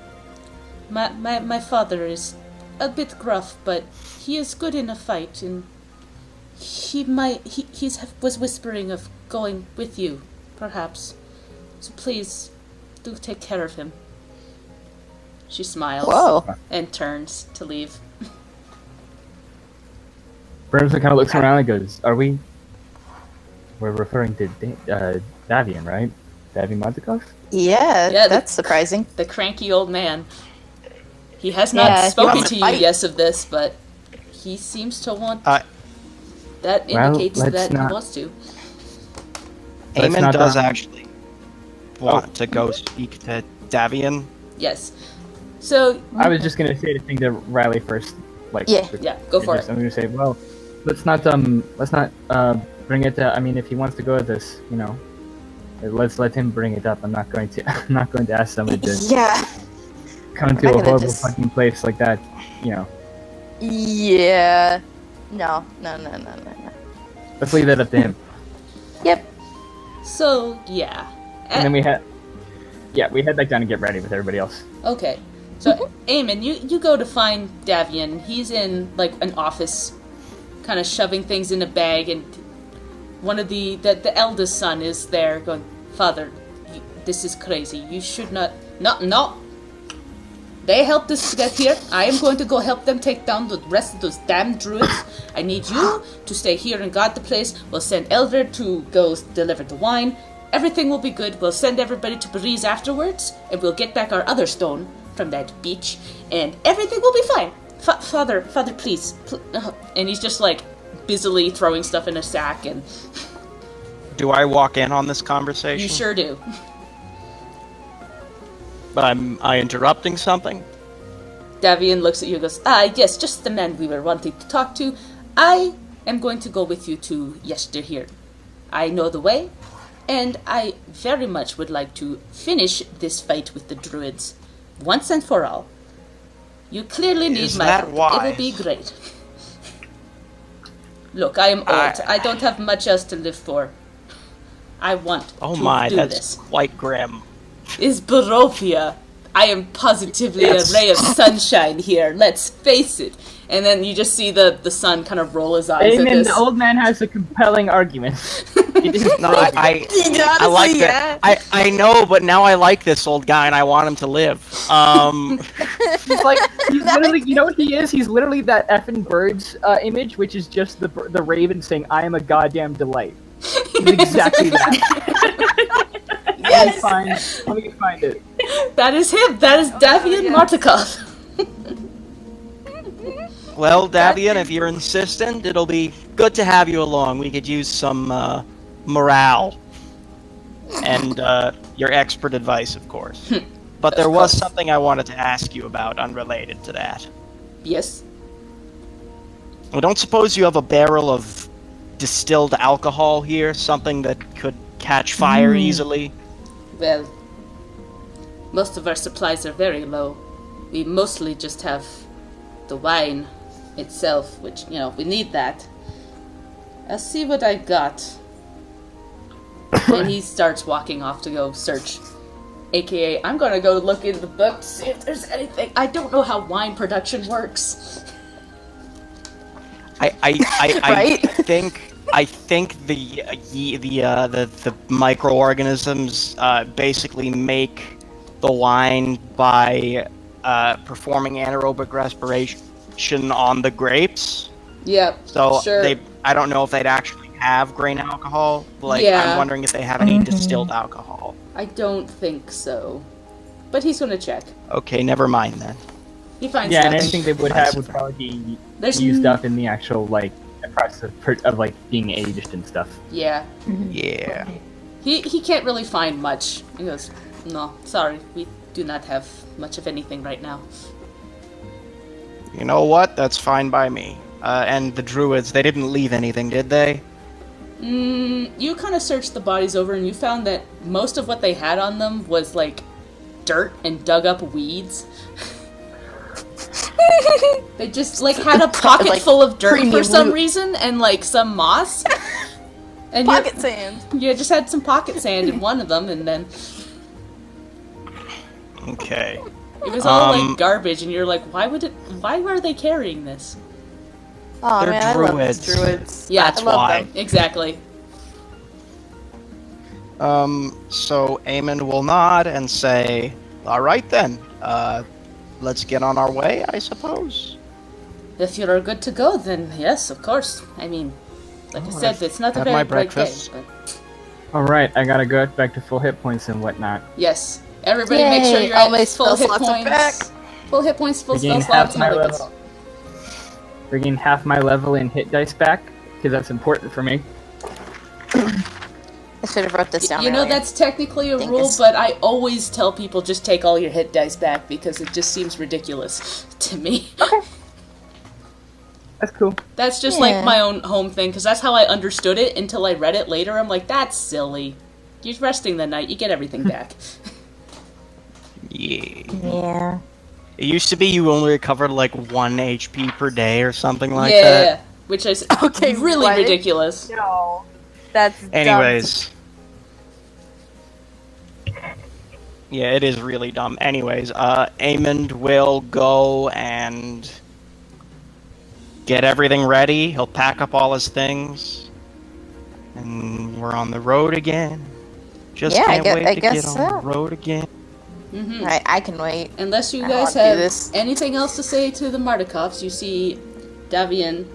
B: my father is a bit gruff, but he is good in a fight, and he was whispering of going with you, perhaps. So please, do take care of him. She smiles
A: Whoa.
B: and turns to leave.
C: Brimstone kind of looks around and goes, We're referring to Davian, right? Davian Martikovs?
A: Yeah, that's surprising.
B: The cranky old man. He has not
A: Yeah, he
B: spoken
A: wants
B: to
A: to
B: you,
A: fight.
B: yes, of this, but he seems to want... that
C: well,
B: indicates
C: let's
B: that
C: not-
B: he wants to.
C: Let's
D: Eamon
C: not,
D: does actually want to go speak to Davian.
B: Yes. So,
C: I was just gonna say to think that Riley first,
A: Yeah.
B: yeah, go for it.
C: I'm gonna say, well, let's not bring it to. I mean, if he wants to go with this, let's let him bring it up. I'm not going to ask somebody to
A: Yeah.
C: come to
A: not
C: a
A: gonna
C: horrible
A: just-
C: fucking place like that.
A: Yeah. No.
C: Let's leave that up to him.
A: Yep.
B: So, yeah.
C: And then we head back down and get ready with everybody else.
B: Okay. So, Eamon, you go to find Davian. He's in, an office, kind of shoving things in a bag, and one of the eldest son is there going, "Father, this is crazy. You should not... No. They helped us to get here. I am going to go help them take down the rest of those damn druids. I need you to stay here and guard the place. We'll send Elder to go deliver the wine. Everything will be good. We'll send everybody to Paris afterwards, and we'll get back our other stone. from that beach, and everything will be fine. Father, please. And he's just like busily throwing stuff in a sack, and
D: Do I walk in on this conversation?
B: you sure do.
D: Am I interrupting something?
B: Davian looks at you and goes, yes, just the man we were wanting to talk to. I am going to go with you to Yester here. I know the way, and I very much would like to finish this fight with the Druids, once and for all. You clearly need
D: Is
B: my
D: that
B: help.
D: wise?
B: It will be great. Look, I am old. I don't have much else to live for. I want
D: Oh
B: to
D: my,
B: do
D: that's
B: this.
D: quite grim.
B: Is Barovia. I am positively
D: Yes.
B: a ray of sunshine here, let's face it. And then you just see the sun kind of roll his eyes at
C: Amen.
B: this.
C: The old man has a compelling argument. It is
D: No, I
A: Honestly,
D: like
A: yeah.
D: that. I know, but now I like this old guy and I want him to live.
C: He's like, he's literally, you know what he is? He's literally that effing bird's image, which is just the raven saying, "I am a goddamn delight." He's exactly that.
A: Yes.
C: Let me find it.
B: That is him. That is Davian
A: yeah.
B: Martikov.
D: Well, Davian, if you're insistent, it'll be good to have you along. We could use some morale and your expert advice, of course. But there was something I wanted to ask you about unrelated to that.
B: Yes.
D: I don't suppose you have a barrel of distilled alcohol here, something that could catch fire easily?
B: Well, most of our supplies are very low. We mostly just have the wine itself, which, we need that. I'll see what I got. And he starts walking off to go search. AKA, I'm gonna go look in the book to see if there's anything. I don't know how wine production works.
D: I
A: Right?
D: think the microorganisms basically make the wine by performing anaerobic respiration on the grapes.
B: Yep.
D: So
B: sure.
D: I don't know if they'd actually have grain alcohol.
B: Yeah.
D: I'm wondering if they have any distilled alcohol.
B: I don't think so. But he's gonna check.
D: Okay, never mind then.
B: He finds
C: Yeah, and
B: nothing.
C: anything they would have would probably be
B: There's
C: used up in the actual process of being aged and stuff.
B: Yeah.
D: Yeah.
B: He can't really find much. He goes, no, sorry, we do not have much of anything right now.
D: You know what? That's fine by me. And the Druids, they didn't leave anything, did they?
B: You kind of searched the bodies over and you found that most of what they had on them was dirt and dug up weeds. They just had a pocket full of dirt for
A: premium
B: some
A: loot.
B: reason and some moss. And
A: Pocket sand.
B: you just had some pocket sand in one of them, and then
D: Okay.
B: it was all garbage. And you're like, why are they carrying this?
A: Oh
D: They're
A: man, I love these
D: druids.
A: druids.
B: Yeah,
D: That's
A: I love
D: why.
A: them.
B: Exactly.
D: So Eamon will nod and say, "Alright then, let's get on our way, I suppose."
B: If you're good to go, then yes, of course. I mean, like I said, it's not a
D: had
B: very
D: my
B: bright day,
D: breakfast.
B: but
C: Alright, I gotta go back to full hit points and whatnot.
B: yes. Everybody make sure
A: Yay,
B: you're
A: all
B: at
A: my
B: full
A: spell
B: hit
A: slots are
B: points.
A: back.
B: Full hit points, full spell
C: Regain
B: slots,
C: half my
B: and all that good
C: level. Regain half my level in hit dice back, because that's important for me.
A: I should have wrote this down.
B: You know,
A: earlier.
B: that's technically a
A: Think
B: rule,
A: it's-
B: but I always tell people just take all your hit dice back because it just seems ridiculous to me.
C: That's cool.
B: That's just
A: Yeah.
B: my own home thing, because that's how I understood it until I read it later. I'm like, that's silly. You're resting the night, you get everything back.
D: Yeah.
A: Yeah.
D: It used to be you only recovered 1 HP per day or something like
B: yeah,
D: that.
B: which is
A: Okay,
B: really
A: what?
B: ridiculous.
A: No. That's
D: Anyways. Yeah, it is really dumb. Anyways, Amond will go and get everything ready. He'll pack up all his things. And we're on the road again. Just
A: Yeah,
D: can't wait
A: I
D: to
A: guess
D: get on
A: so.
D: the road again.
B: Hmm
A: I can wait.
B: Unless you
A: I
B: guys
A: want to do
B: have
A: this.
B: anything else to say to the Martikovs, you see Davian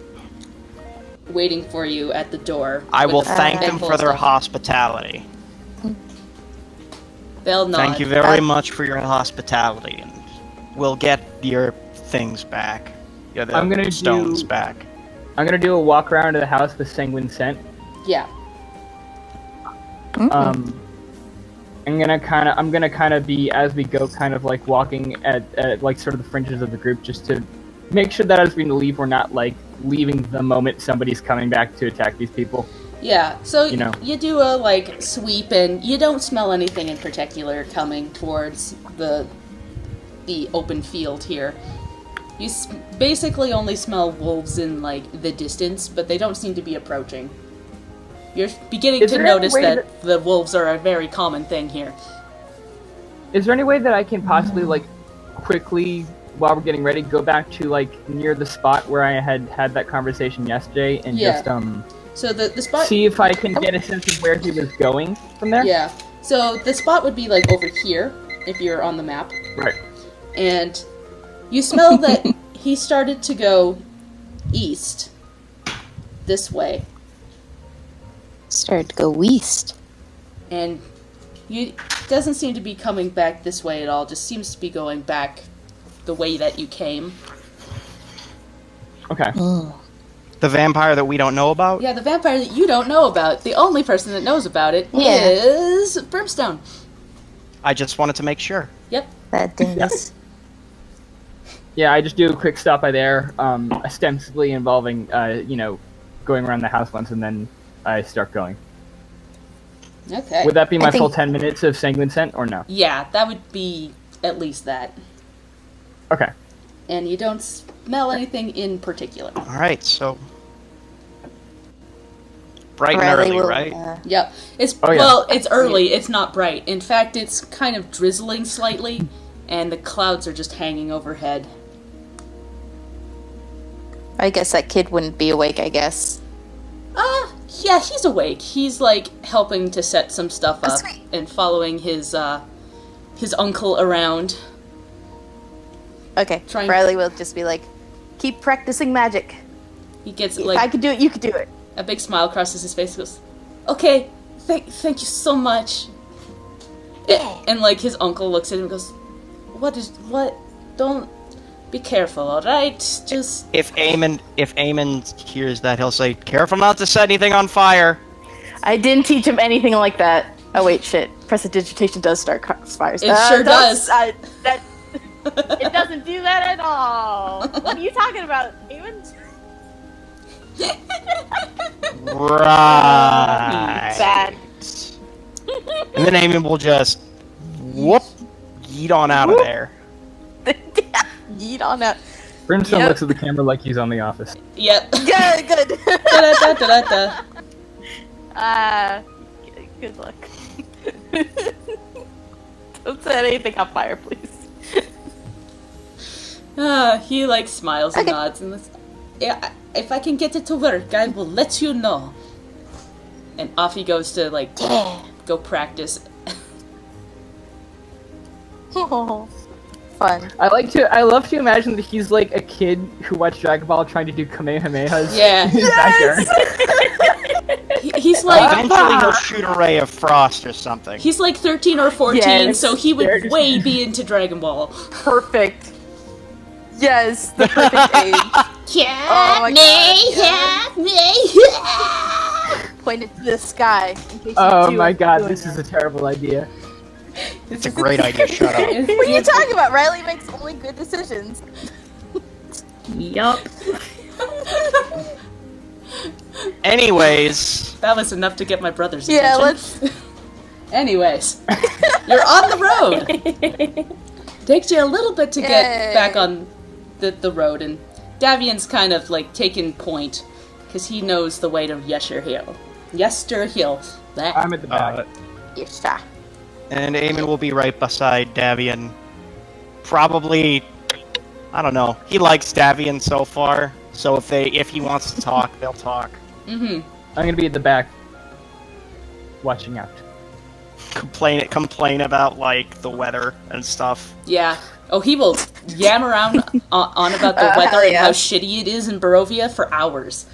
B: waiting for you at the door.
D: I
B: with
D: will
B: a
D: thank them
B: handful
D: for
B: of
D: their
B: stuff.
D: hospitality.
B: They'll nod.
D: Thank you very much for your hospitality. And will get your things back. Yeah, the
C: I'm gonna
D: stones
C: do-
D: back.
C: I'm gonna do a walk around to the house with Sanguine Scent.
B: Yeah.
C: I'm gonna kind of be, as we go, kind of like walking at like sort of the fringes of the group, just to make sure that as we leave, we're not like leaving the moment somebody's coming back to attack these people.
B: Yeah, so
C: You know.
B: you do a like sweep, and you don't smell anything in particular coming towards the open field here. You basically only smell wolves in like the distance, but they don't seem to be approaching. You're beginning
C: Is
B: to
C: there any
B: notice
C: way
B: that the wolves are a very common thing here.
C: Is there any way that I can possibly like quickly, while we're getting ready, go back to like near the spot where I had that conversation yesterday and
B: Yeah.
C: just
B: So the spot.
C: see if I can get a sense of where he was going from there?
B: Yeah. So the spot would be like over here if you're on the map,
C: Right.
B: and you smell that he started to go east this way.
A: Started to go east.
B: And you doesn't seem to be coming back this way at all, just seems to be going back the way that you came.
C: Okay.
D: The vampire that we don't know about?
B: Yeah, the vampire that you don't know about, the only person that knows about it
A: Yeah.
B: is Brimstone.
D: I just wanted to make sure.
B: Yep.
A: That dingus.
C: Yeah, I just do a quick stop by there, ostensibly involving, going around the house once, and then I start going.
B: Okay.
C: Would that be my
A: think-
C: full 10 minutes of Sanguine Scent, or no?
B: Yeah, that would be at least that.
C: Okay.
B: And you don't smell anything in particular.
D: Alright, so... Bright and
A: Riley
D: early,
A: will,
D: right?
B: Yep. It's
C: Oh, yeah.
B: well, it's early, it's not bright. In fact, it's kind of drizzling slightly, and the clouds are just hanging overhead.
A: I guess that kid wouldn't be awake, I guess.
B: Yeah, he's awake. He's like helping to set some stuff
A: Oh,
B: up
A: sweet.
B: and following his uncle around.
A: Okay,
B: Trying-
A: Riley will just be like, keep practicing magic.
B: He gets
A: If
B: like
A: I could do it, you could do it.
B: a big smile crosses his face. He goes, "Okay, thank you so much." And like his uncle looks at him and goes, "What? Don't be careful, all right? Just
D: If Eamon hears that, he'll say, "Careful not to set anything on fire."
A: I didn't teach him anything like that. Oh wait, shit. Prestidigitation does start fires.
B: It sure does.
A: That it doesn't do that at all. What are you talking about, Eamon?
D: Right.
A: Bad.
D: And then Eamon will just whoop, yeet on out of there.
A: Yeet on out.
C: Brimstone
A: Yep.
C: looks at the camera like he's on The Office.
B: yep."
A: Good, good.
B: Da-da-da-da-da.
A: Good luck. Don't set anything on fire, please.
B: He like smiles and
A: Okay.
B: nods and this, yeah, if I can get it to work, I will let you know. And off he goes to like go practice.
A: Oh, fun.
C: I love to imagine that he's like a kid who watched Dragon Ball trying to do Kamehamehas
B: Yeah.
C: in his backyard.
B: He's like
D: Eventually, he'll shoot a ray of frost or something.
B: he's like 13 or 14,
A: Yes.
B: so he
C: There
B: would
C: it
B: way
C: is.
B: be into Dragon Ball.
A: Perfect. Yes, the perfect age. Oh my God. Point it to the sky. In case you
C: Oh
A: do
C: my god,
A: doing
C: this is
A: that.
C: a terrible idea.
D: It's a great idea. Shut up.
A: What are you talking about? Riley makes only good decisions.
E: Yup.
D: Anyways,
B: That was enough to get my brother's
A: Yeah,
B: attention.
A: let's.
B: Anyways, you're on the road. Takes you a little bit to get
A: Yay.
B: back on the road, and Davian's kind of like taking point because he knows the way to Yester Hill. Yester Hill. That.
C: I'm at the back.
A: Yes, sir.
D: and Eamon will be right beside Davian. Probably, I don't know. He likes Davian so far, so if he wants to talk, they'll talk.
B: Mm-hmm.
C: I'm gonna be at the back, watching out.
D: Complain about like the weather and stuff.
B: Yeah. Oh, he will yam around on about the weather
A: hell
B: and
A: yeah.
B: how shitty it is in Barovia for hours.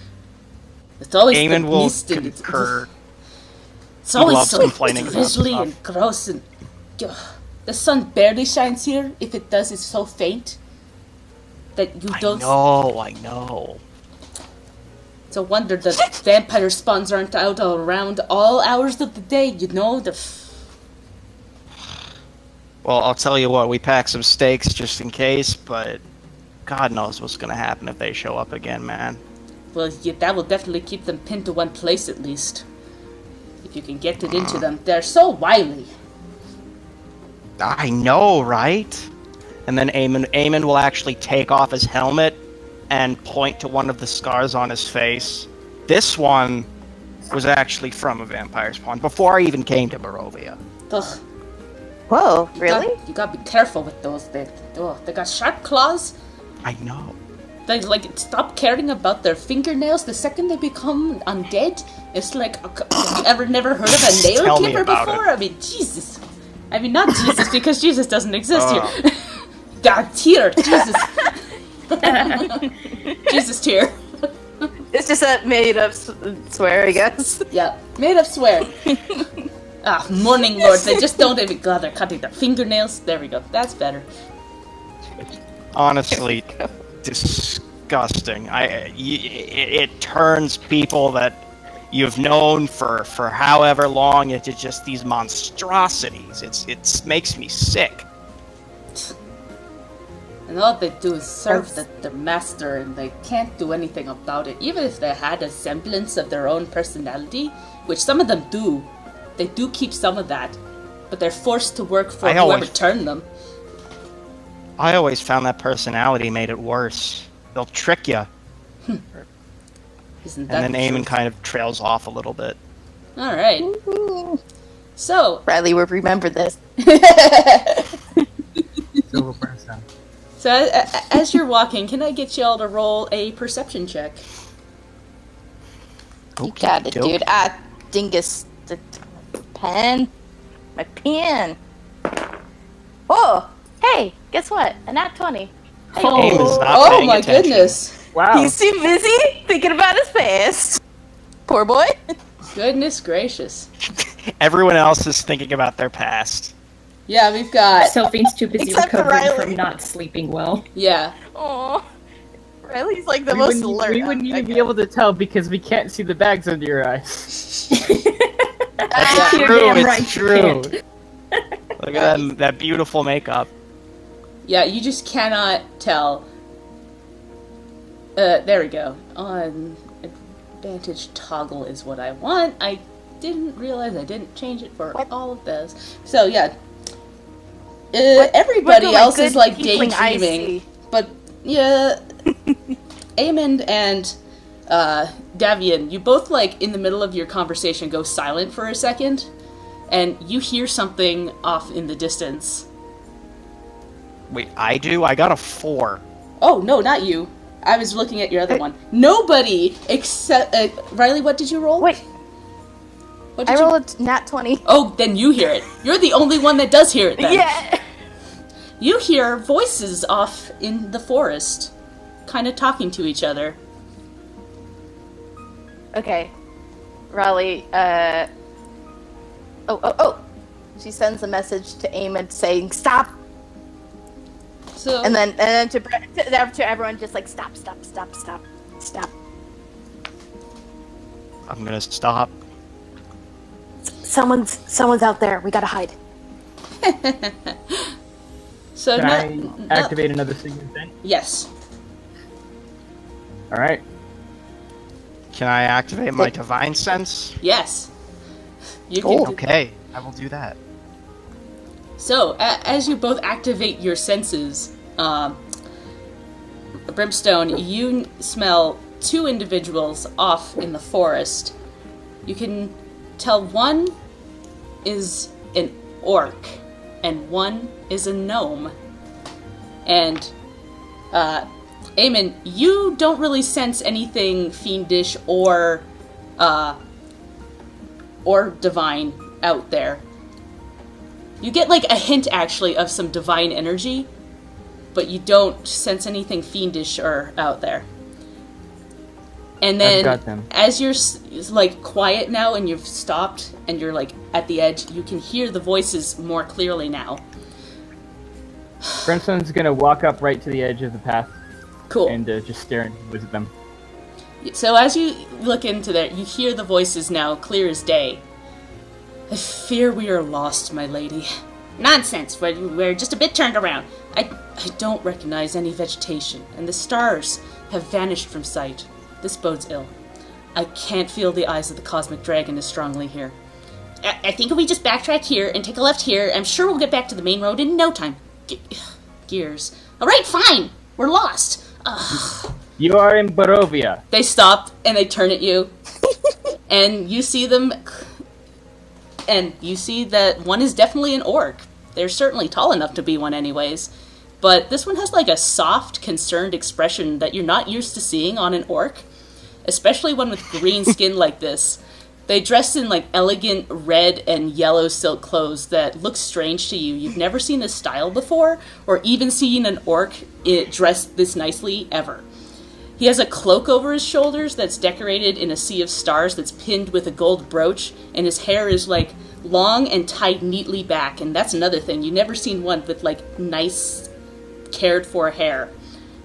B: It's always
D: Eamon
B: the
D: will
B: mist and
D: concur.
B: it's always
D: loves
B: so
D: complaining about
B: drizzly
D: stuff.
B: and gross and ugh, The sun barely shines here. If it does, it's so faint that you don't.
D: I know.
B: It's a wonder that vampire spawns aren't out all around all hours of the day. You know
D: Well, I'll tell you what. We packed some steaks just in case, but God knows what's gonna happen if they show up again, man.
B: Well, yeah, that will definitely keep them pinned to one place at least. If you can get it into them, they're so wily.
D: I know, right? And then Eamon will actually take off his helmet and point to one of the scars on his face. This one was actually from a vampire spawn before I even came to Barovia.
B: Ugh.
A: Whoa, really?
B: You gotta be careful with those. They got sharp claws.
D: I know.
B: They stop caring about their fingernails the second they become undead. It's like, have you ever never heard of a nail
D: Tell me
B: clipper
D: about
B: before?
D: it.
B: I mean, Jesus. I mean, not Jesus, because Jesus doesn't exist here. God, tier, Jesus. Jesus tier.
A: It's just a made-up swear, I guess.
B: Yeah, made up swear. Morning lord. They just don't even bother cutting their fingernails. There we go. That's better.
D: Honestly, disgusting. It turns people that you've known for however long into just these monstrosities. It makes me sick.
B: And all they do is serve their master, and they can't do anything about it. Even if they had a semblance of their own personality, which some of them do, they do keep some of that, but they're forced to work for whoever turned them.
D: I always found that personality made it worse. They'll trick you.
B: Isn't that
D: And then
B: the
D: Eamon
B: truth?
D: kind of trails off a little bit.
B: All right. So,
A: Riley will remember this.
C: Silver Brimstone.
B: so as you're walking, can I get y'all to roll a perception check?
A: You got it, dude. Dingus. The pen. My pen. Oh, hey, guess what? A nat 20. Hey,
D: Eamon's not
B: Oh
D: paying
B: my
D: attention.
B: goodness.
C: Wow.
A: he's too busy thinking about his past. Poor boy.
B: Goodness gracious.
D: Everyone else is thinking about their past.
B: Yeah, we've got...
E: Sylphine's too busy
A: Except for
E: recovering
A: Riley.
E: from not sleeping well.
B: Yeah.
A: Oh, Riley's like the
C: We
A: most
C: wouldn't,
A: alert.
C: we wouldn't even be able to tell because we can't see the bags under your eyes.
D: That's
E: You're
D: true,
E: damn
D: it's
E: right you
D: true.
E: can't.
D: Look at that beautiful makeup.
B: Yeah, you just cannot tell. There we go. On advantage toggle is what I want. I didn't realize I didn't change it for all of those. So yeah. Everybody
A: what do
B: else
A: my
B: is
A: good
B: like
A: tiefling eyes
B: daydreaming.
A: see?
B: But yeah, Amond and Davian, you both like in the middle of your conversation go silent for a second, and you hear something off in the distance.
D: Wait, I do? I got a 4.
B: Oh, no, not you. I was looking at your other one. Nobody except... Riley, what did you roll?
A: Wait,
B: What
A: I
B: did you...
A: rolled a nat 20.
B: Oh, then you hear it. You're the only one that does hear it then.
A: Yeah.
B: You hear voices off in the forest, kind of talking to each other.
A: Okay. Riley, Oh. She sends a message to Eamon saying, stop!
B: So...
A: And then to everyone, just like, stop.
D: I'm gonna stop.
A: Someone's out there. We gotta hide.
B: So
C: Can I activate another signet then?
B: Yes.
C: Alright.
D: Can I activate my divine sense?
B: Yes. You can do-
D: Okay, I will do that.
B: So, as you both activate your senses, Brimstone, you smell 2 individuals off in the forest. You can tell one is an orc and one is a gnome. And, Eamon, you don't really sense anything fiendish or divine out there. You get, like, a hint, actually, of some divine energy, but you don't sense anything fiendish or out there. And
C: I've got
B: then,
C: them.
B: as you're, like, quiet now and you've stopped and you're, like, at the edge, you can hear the voices more clearly now.
C: Brimstone's gonna walk up right to the edge of the path
B: Cool.
C: and just stare and visit them.
B: So as you look into there, you hear the voices now, clear as day. I fear we are lost, my lady. Nonsense, we're just a bit turned around. I don't recognize any vegetation, and the stars have vanished from sight. This bodes ill. I can't feel the eyes of the cosmic dragon as strongly here. I think if we just backtrack here and take a left here, I'm sure we'll get back to the main road in no time. Gears. Alright, fine! We're lost! Ugh.
C: You are in Barovia.
B: They stop, and they turn at you. And you see them... And you see that one is definitely an orc. They're certainly tall enough to be one anyways. But this one has like a soft, concerned expression that you're not used to seeing on an orc. Especially one with green skin like this. They dress in like elegant red and yellow silk clothes that look strange to you. You've never seen this style before, or even seen an orc dressed this nicely ever. He has a cloak over his shoulders that's decorated in a sea of stars that's pinned with a gold brooch, and his hair is like long and tied neatly back, and that's another thing. You've never seen one with like nice, cared for hair.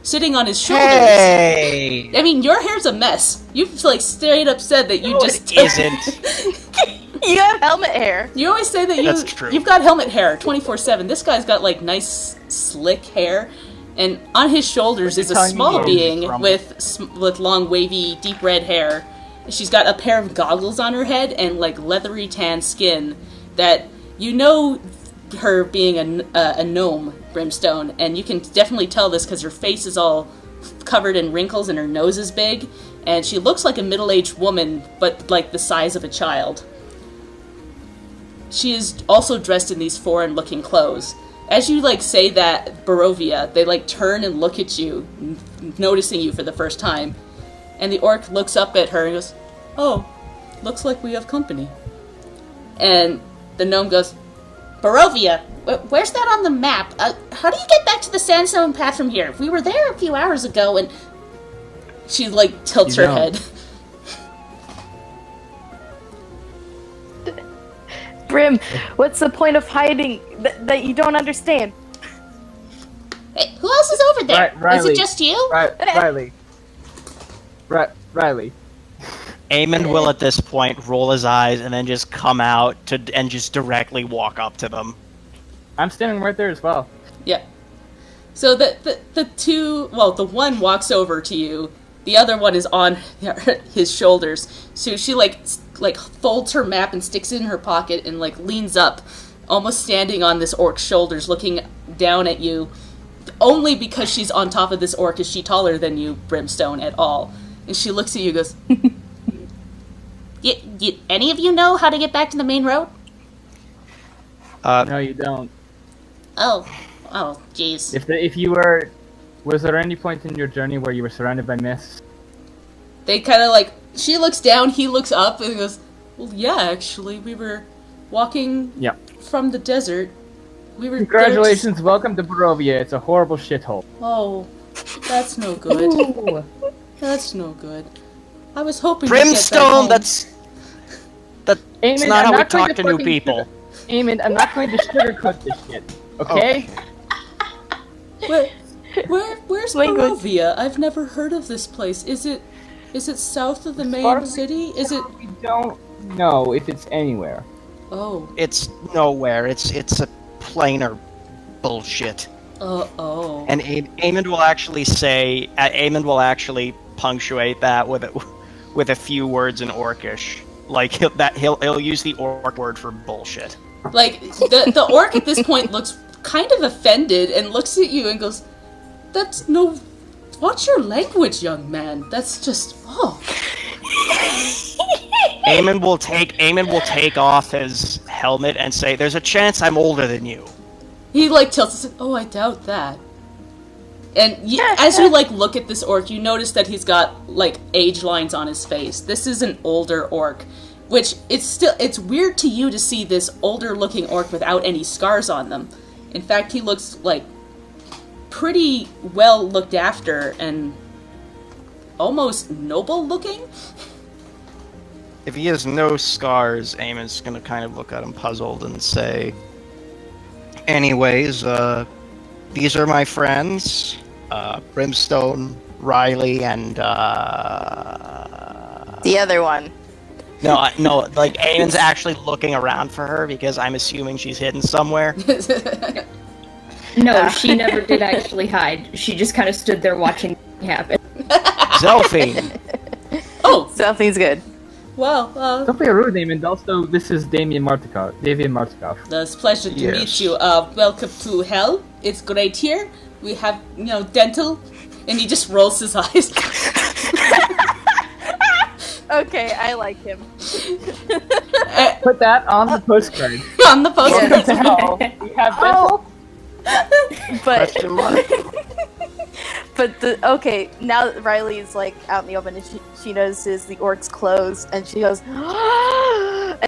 B: Sitting on his shoulders.
D: Hey!
B: I mean, your hair's a mess. You've like straight up said that you
D: No,
B: just
D: it isn't.
A: You have helmet hair.
B: You always say that
D: That's true.
B: you've got helmet hair 24/7. This guy's got like nice slick hair, and on his shoulders is a
C: telling me
B: small
C: you're
B: being
C: from-
B: with long wavy deep red hair. She's got a pair of goggles on her head and like leathery tan skin that you know her being a gnome, Brimstone, and you can definitely tell this because her face is all covered in wrinkles and her nose is big, and she looks like a middle-aged woman, but like the size of a child. She is also dressed in these foreign-looking clothes. As you like say that, Barovia, they like turn and look at you, noticing you for the first time, and the orc looks up at her and goes, "Oh, looks like we have company." And the gnome goes, "Barovia, where's that on the map? How do you get back to the sandstone path from here? We were there a few hours ago," and she, like, tilts her head.
A: Brim, what's the point of hiding that you don't understand?
B: Hey, who else is over there? Is
C: Riley.
B: it just you?
C: Riley. Riley.
D: Eamon will at this point roll his eyes and then just come out and just directly walk up to them.
C: I'm standing right there as well.
B: Yeah. So the two, well, the one walks over to you, the other one is on his shoulders. So she like folds her map and sticks it in her pocket and like leans up, almost standing on this orc's shoulders, looking down at you. Only because she's on top of this orc is she taller than you, Brimstone, at all. And she looks at you and goes, any of you know how to get back to the main road?
C: No, you don't.
B: Oh, jeez.
C: If you were, was there any point in your journey where you were surrounded by mists?
B: They kind of like, she looks down, he looks up, and goes, "Well, yeah, actually, we were walking from the desert. We were
C: Congratulations, welcome to Barovia. It's a horrible shithole.
B: Oh, that's no good.
E: Ooh.
B: That's no good. I was hoping
D: Brimstone,
B: to get
D: that's
C: Eamon,
D: not
C: I'm
D: how we
C: not going
D: talk to
C: to
D: new
C: fucking
D: people.
C: Eamon, I'm not going to sugarcoat this shit. Okay?
B: Where's
A: Language.
B: Barovia? I've never heard of this place. Is it south of the
C: far
B: main
C: as
B: city? Is it?
C: We don't know if it's anywhere.
B: Oh.
D: It's nowhere. It's a plainer bullshit.
B: Oh.
D: And Eamon will actually say, Eamon will actually punctuate that with a few words in Orcish. Like he'll use the orc word for bullshit.
B: Like the orc at this point looks kind of offended and looks at you and goes, "That's no. Watch your language, young man. That's just
D: Eamon will take off his helmet and say, "There's a chance I'm older than you."
B: He like tilts and says, "Oh, I doubt that." And as you like look at this orc, you notice that he's got like age lines on his face. This is an older orc, which it's weird to you to see this older looking orc without any scars on them. In fact, he looks like pretty well looked after and almost noble looking.
D: If he has no scars, Eamon's gonna kind of look at him puzzled and say, "Anyways, These are my friends, Brimstone, Riley, and
A: The other one.
D: no, like Eamon's actually looking around for her because I'm assuming she's hidden somewhere.
E: No, she never did actually hide. She just kind of stood there watching it happen.
D: Zelphine.
B: Oh,
A: Something's good.
B: well,
C: Don't be a rude name, and also this is Damien Martikov.
B: it's a pleasure to
D: Yes.
B: meet you. Welcome to Hell. It's great here. We have, dental. And he just rolls his eyes.
A: Okay, I like him.
C: Put that on the postcard.
B: On the postcard.
C: We have dental.
A: But
D: Question mark.
A: but okay, now that Riley's like out in the open and she notices the orc's clothes and she goes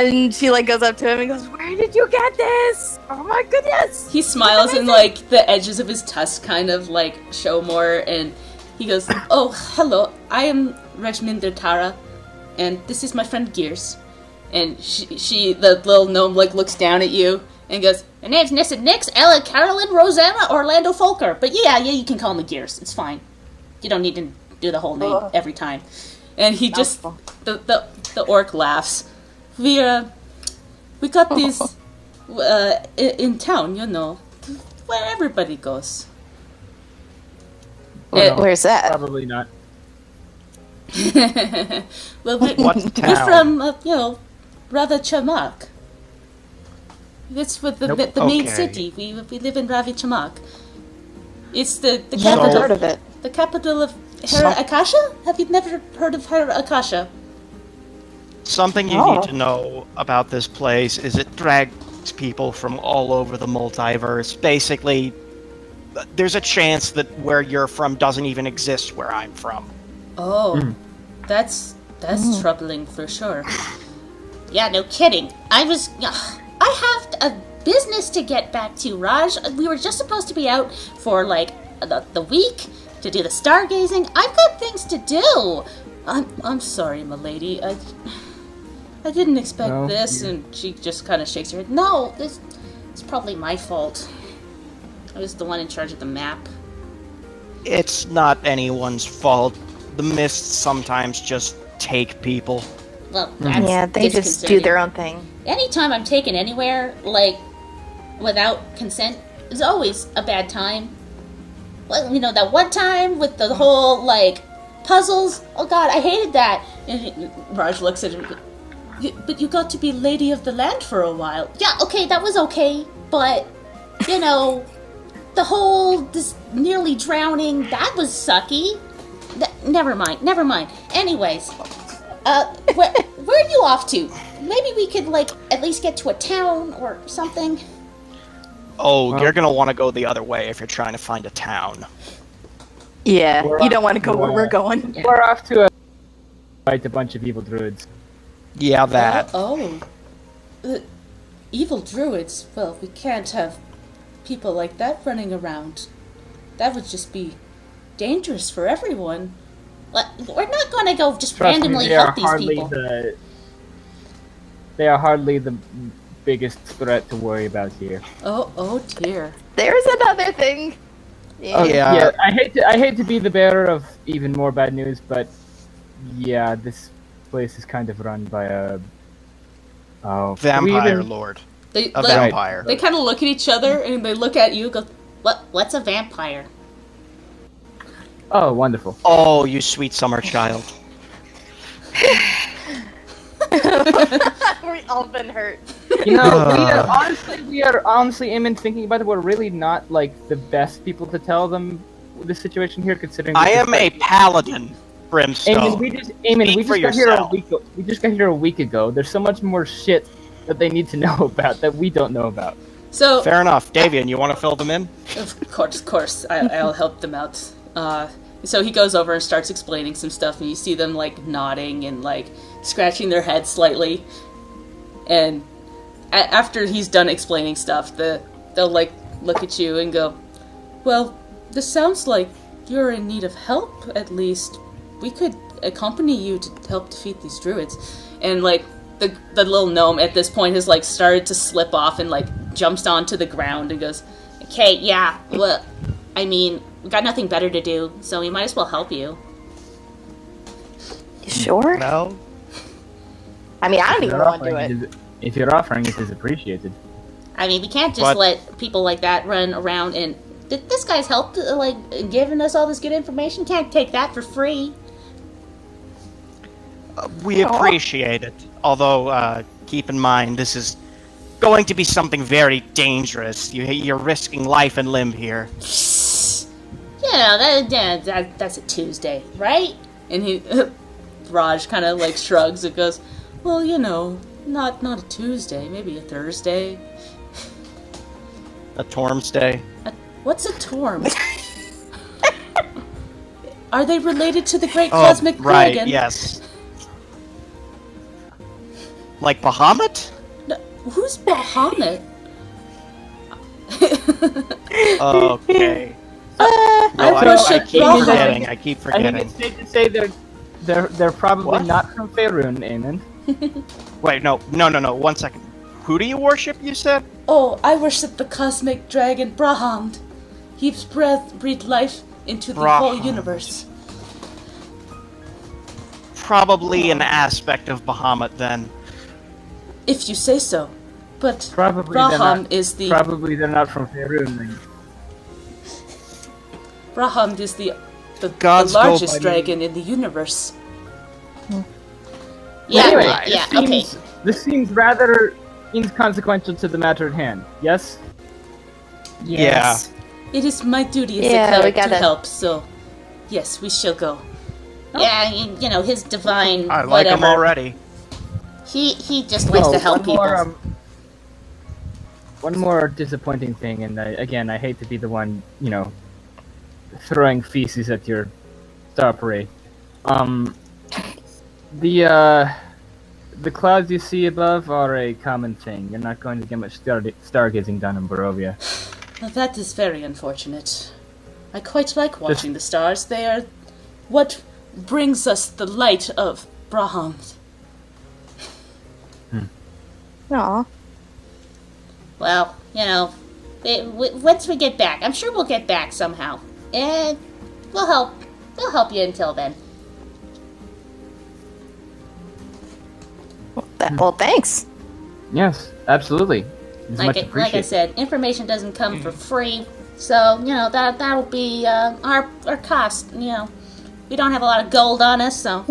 A: and she like goes up to him and goes, "Where did you get this? Oh my goodness!"
B: He smiles and like the edges of his tusk kind of like show more, and he goes, "Oh, hello. I am Regminder Tara, and this is my friend Gears." And she the little gnome like looks down at you and goes, "My name's Nissa Nix, Ella, Carolyn, Rosanna, Orlando Folker. But yeah, you can call me Gears. It's fine. You don't need to do the whole name every time." And he just the orc laughs. We got these in town, where everybody goes.
A: Where's that?
C: Probably not.
B: Well,
D: What's
B: we're
D: town?
B: from Rava Chamak. It's with the
C: Nope.
B: main
D: Okay.
B: city. We live in Ravi Chamak. It's the
A: Never
B: capital.
A: heard of it.
B: The capital of Hera Akasha? Have you never heard of Hera Akasha?
D: Something you need to know about this place is it drags people from all over the multiverse. Basically, there's a chance that where you're from doesn't even exist where I'm from.
B: Oh, that's troubling for sure. Yeah, no kidding. I have a business to get back to, Raj. We were just supposed to be out for like the week to do the stargazing. I've got things to do. I'm sorry, milady. I didn't expect
C: No,
B: this, and she just kind of shakes her head. No, it's probably my fault. I was the one in charge of the map.
D: It's not anyone's fault. The mists sometimes just take people.
B: Well, that's
A: Yeah, they just do
B: disconcerting.
A: their own thing.
B: Anytime I'm taken anywhere, like, without consent, is always a bad time. Well, that one time with the whole, like, puzzles. Oh god, I hated that. And Raj looks at him. But you got to be lady of the land for a while. Yeah, okay, that was okay. But, the whole, this nearly drowning, that was sucky. Never mind. Anyways, where are you off to? Maybe we could, like, at least get to a town or something.
D: Oh,
C: Well-
D: you're gonna want to go the other way if you're trying to find a town.
A: Yeah,
C: We're
A: you
C: off
A: don't want to go
C: to,
A: where we're going.
C: We're off to fight a bunch of evil druids.
D: Yeah, that.
B: Evil druids. Well, we can't have people like that running around. That would just be dangerous for everyone. We're not gonna go just
C: Trust me,
B: randomly
C: they are
B: help these
C: hardly
B: people.
C: They are hardly the biggest threat to worry about here.
B: Oh dear.
A: There's another thing.
C: Oh,
D: Yeah.
C: I hate to be the bearer of even more bad news, but yeah, this place is kind of run by a
D: Vampire lord.
B: They
D: A
B: like,
D: vampire.
B: they kind of look at each other and they look at you. And go, what's a vampire?
C: Oh, wonderful.
D: Oh, you sweet summer child.
A: We all been hurt.
C: You know, we are honestly, Eamon, thinking about it, we're really not like the best people to tell them the situation here, considering.
D: I am a paladin, Brimstone.
C: Eamon, we just got here a week. We just got here a week ago. There's so much more shit that they need to know about that we don't know about.
B: So
D: Fair enough. Davian, you want to fill them in?
B: Of course. I'll help them out. So he goes over and starts explaining some stuff, and you see them, like, nodding and, like, scratching their heads slightly. And after he's done explaining stuff, they'll, like, look at you and go, well, this sounds like you're in need of help, at least. We could accompany you to help defeat these druids. And, like, the little gnome at this point has, like, started to slip off and, like, jumps onto the ground and goes, Okay, yeah. Well, I mean, we got nothing better to do, so we might as well help you.
A: You sure?
D: No.
A: I mean, I don't even want to do it.
C: If you're offering, it is appreciated.
B: I mean, we can't just
D: But-
B: let people like that run around and... This guy's helped, like, giving us all this good information. Can't take that for free.
D: We appreciate it. Although, keep in mind, this is going to be something very dangerous. You're risking life and limb here.
B: Yeah, that's a Tuesday, right? And he... Raj kind of, like, shrugs and goes, well, you know, not a Tuesday, maybe a Thursday.
D: A Torm's Day.
B: What's a Torm? Are they related to the Great Cosmic
D: right,
B: Dragon?
D: yes. Like Bahamut?
B: No, who's Bahamut?
D: Okay. No,
B: I worship Bahamut.
D: I keep
C: I think
D: forgetting.
C: it's safe to say they're probably
D: What?
C: not from Faerun, Aemon.
D: Wait, no. 1 second. Who do you worship, you said?
B: Oh, I worship the cosmic dragon Brahand. He's breathed life into the whole
D: Brahand.
B: universe.
D: Probably an aspect of Bahamut, then.
B: If you say so. But
C: Probably
B: Braham is the
C: Probably they're not from Faerun. Then.
B: Braham is the
D: Gods go
B: largest
D: by
B: dragon in the universe. Yeah,
C: Anyway,
B: yeah,
C: this
B: okay.
C: seems, this seems rather inconsequential to the matter at hand. Yes.
E: Yes.
B: It is my duty as
A: Yeah,
B: a cleric
A: we gotta-
B: to help, so yes, we shall go. Yeah, you know, his divine
D: I like him
B: whatever.
D: already.
B: He just likes to help people.
C: One more disappointing thing, and I hate to be the one, throwing feces at your star parade. The clouds you see above are a common thing. You're not going to get much stargazing done in Barovia.
B: Well, that is very unfortunate. I quite like watching the stars. They are what brings us the light of Braham.
A: Aw.
B: Well, you know, once we get back, I'm sure we'll get back somehow. And we'll help you until then.
A: Well, thanks.
C: Yes, absolutely. It's much
B: Like I
C: appreciated.
B: said, information doesn't come for free, so you know that'll be our cost. You know, we don't have a lot of gold on us, so.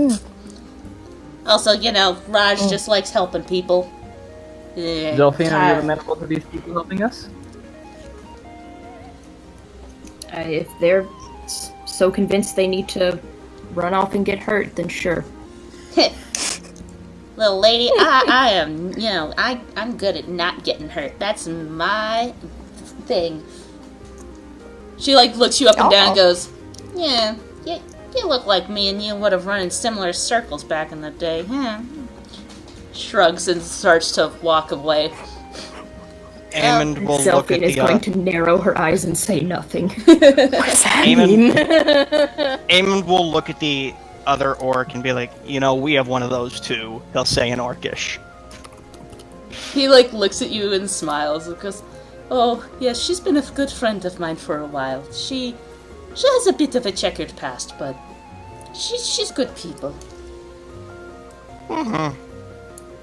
B: Also, you know, Raj just likes helping people.
C: Delphine, are you amenable to these people helping us?
E: If they're so convinced they need to run off and get hurt, then sure.
B: Little lady, I am, you know, I'm good at not getting hurt. That's my thing. She, like, looks you up and down and goes, yeah, you look like me and you would have run in similar circles back in the day. Shrugs and starts to walk away.
D: Aemond
E: And
D: will look at
E: Zelfine is
D: the
E: going to narrow her eyes and say nothing.
A: What does that mean?
D: Aemond will look at the other orc and be like, you know, we have one of those too. He'll say in Orcish.
B: He, like, looks at you and smiles and goes, oh, yes, she's been a good friend of mine for a while. She has a bit of a checkered past, but she's good people.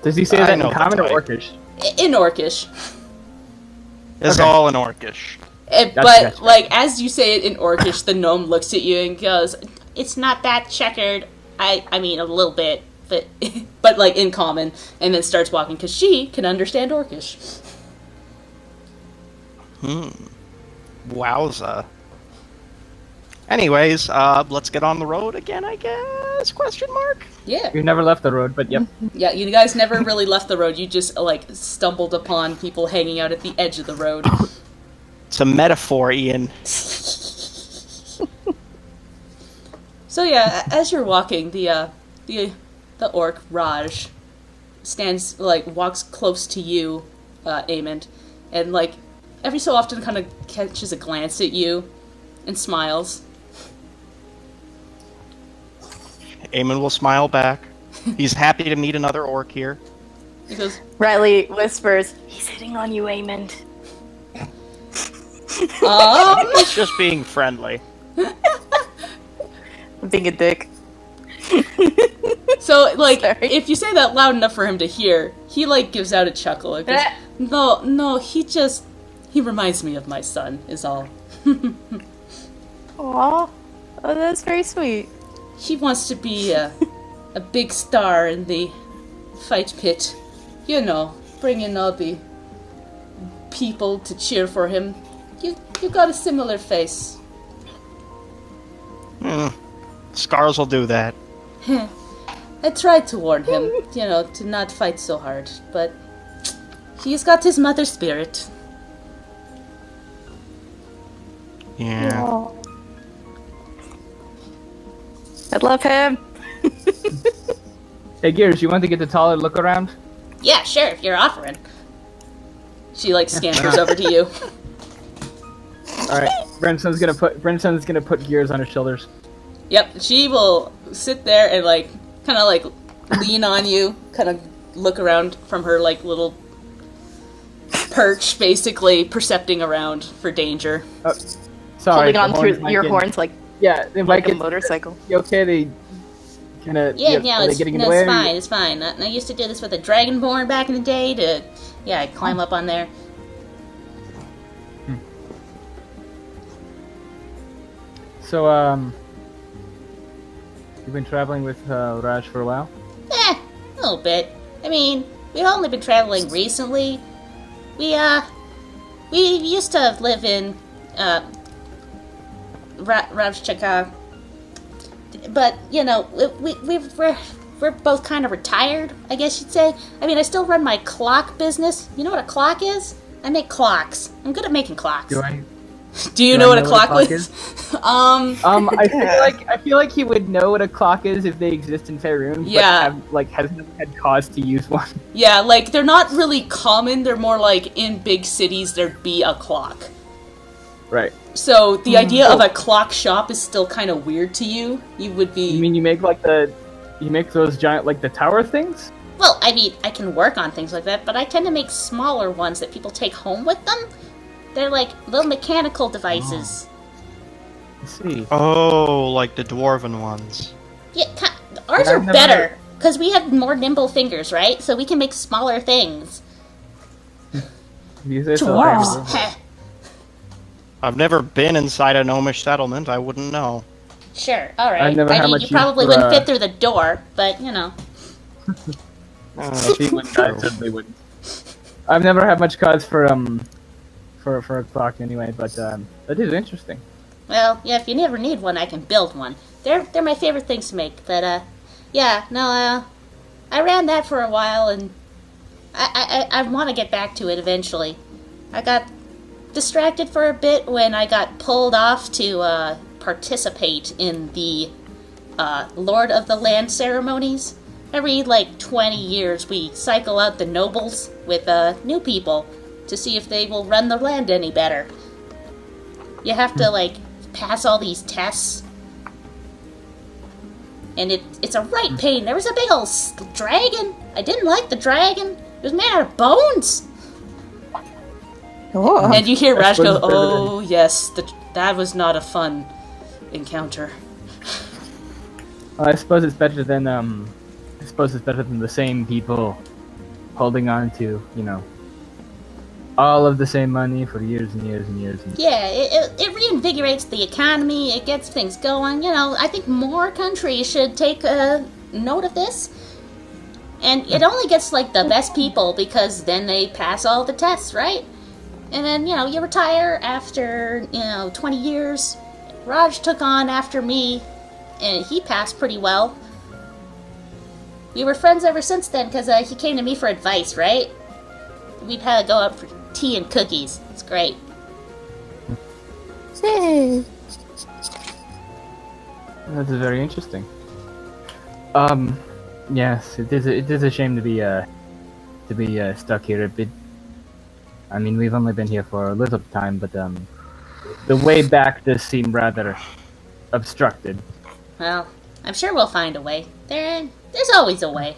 C: Does he say
D: I
C: that
D: know
C: in common
D: the
C: or
D: type.
C: Orcish?
B: In Orcish.
D: It's
C: Okay.
D: all in Orcish.
C: Gotcha.
B: Like, as you say it in Orcish, the gnome looks at you and goes, it's not that checkered. I mean, a little bit, but, but like, in common. And then starts walking, because she can understand Orcish.
D: Wowza. Anyways, let's get on the road again, I guess? Question mark?
B: Yeah.
C: We've never left the road, but yep.
B: Yeah, you guys never really left the road. You just, like, stumbled upon people hanging out at the edge of the road.
D: It's a metaphor, Ian.
B: So yeah, as you're walking, the orc Raj stands, like, walks close to you, Aemond, and, like, every so often kind of catches a glance at you and smiles.
D: Aemond will smile back. He's happy to meet another orc here.
B: He goes,
A: Riley whispers, he's hitting on you, Aemond.
D: It's just being friendly.
A: Being a dick.
B: So, like,
A: Sorry.
B: if you say that loud enough for him to hear, he, like, gives out a chuckle. It goes, no, he reminds me of my son, is all.
A: Aw. Oh, that's very sweet.
B: He wants to be a big star in the fight pit. You know, bring in all the people to cheer for him. You got a similar face.
D: Scars will do that.
B: I tried to warn him, to not fight so hard, but he's got his mother spirit.
D: Yeah.
A: Aw. I love him.
C: Hey, Gears, you want to get the taller look around?
B: Yeah, sure, if you're offering. She, like, scampers over to you.
C: Alright, Brinson's gonna put Gears on his shoulders.
B: Yep, she will sit there and, like, kind of, like, lean on you, kind of look around from her, like, little perch, basically, percepting around for danger.
C: Oh, sorry.
A: Holding on
C: the
A: through
C: horns might
A: your
C: get-
A: horns like
C: Yeah, they might
A: a
C: get
A: motorcycle.
C: You okay? They kinda.
B: Yeah,
C: are they getting in the way?
B: it's fine. I used to do this with a Dragonborn back in the day I'd climb up on there.
C: So, you've been traveling with Raj for a while?
B: A little bit. I mean, we've only been traveling recently. We used to live in, Ravchaka. But, we're both kind of retired, I guess you'd say. I mean, I still run my clock business. You know what a clock is? I make clocks. I'm good at making clocks. Do you know what a clock is?
C: I feel like he would know what a clock is if they exist in Faerun,
B: Yeah.
C: but has never had cause to use one.
B: Yeah, like, they're not really common. They're more like in big cities there'd be a clock.
C: Right.
B: So the idea of a clock shop is still kind of weird to you. You would be...
C: You mean you make those giant, like, the tower things?
B: Well, I mean, I can work on things like that, but I tend to make smaller ones that people take home with them. They're like little mechanical devices.
C: I see.
D: Oh, like the dwarven ones.
B: Yeah, ours
C: Yeah,
B: are
C: I've never
B: better, because we have more nimble fingers, right? So we can make smaller things.
C: You say so.
B: Dwarves! Heh.
D: I've never been inside a gnomish settlement. I wouldn't know.
B: Sure, alright.
C: I never
B: I
C: had
B: mean,
C: much
B: you
C: use
B: probably
C: for,
B: wouldn't fit through the door, but,
C: She wouldn't. I certainly wouldn't. I've never had much cause for a clock anyway, but that is interesting.
B: Well, yeah, if you never need one, I can build one. They're my favorite things to make, but, I ran that for a while, and I want to get back to it eventually. I got distracted for a bit when I got pulled off to, participate in the, Lord of the Land ceremonies. Every, 20 years, we cycle out the nobles with, new people to see if they will run the land any better. You have to, pass all these tests. And it's a right pain. There was a big old dragon. I didn't like the dragon. It was made out of bones.
A: Oh.
B: And you hear Raj go,
C: was better
B: oh, yes, that was not a fun encounter.
C: I suppose it's better than the same people holding on to, all of the same money for years and years and years.
B: Yeah, it reinvigorates the economy. It gets things going. I think more countries should take a note of this. And it only gets, the best people because then they pass all the tests, right? And then, you retire after, 20 years. Raj took on after me, and he passed pretty well. We were friends ever since then because he came to me for advice, right? We'd had to go out for tea and cookies. It's great.
C: That's very interesting. Yes, it is a shame to be stuck here a bit. I mean, we've only been here for a little time, but the way back does seem rather obstructed.
B: Well, I'm sure we'll find a way. There's always a way.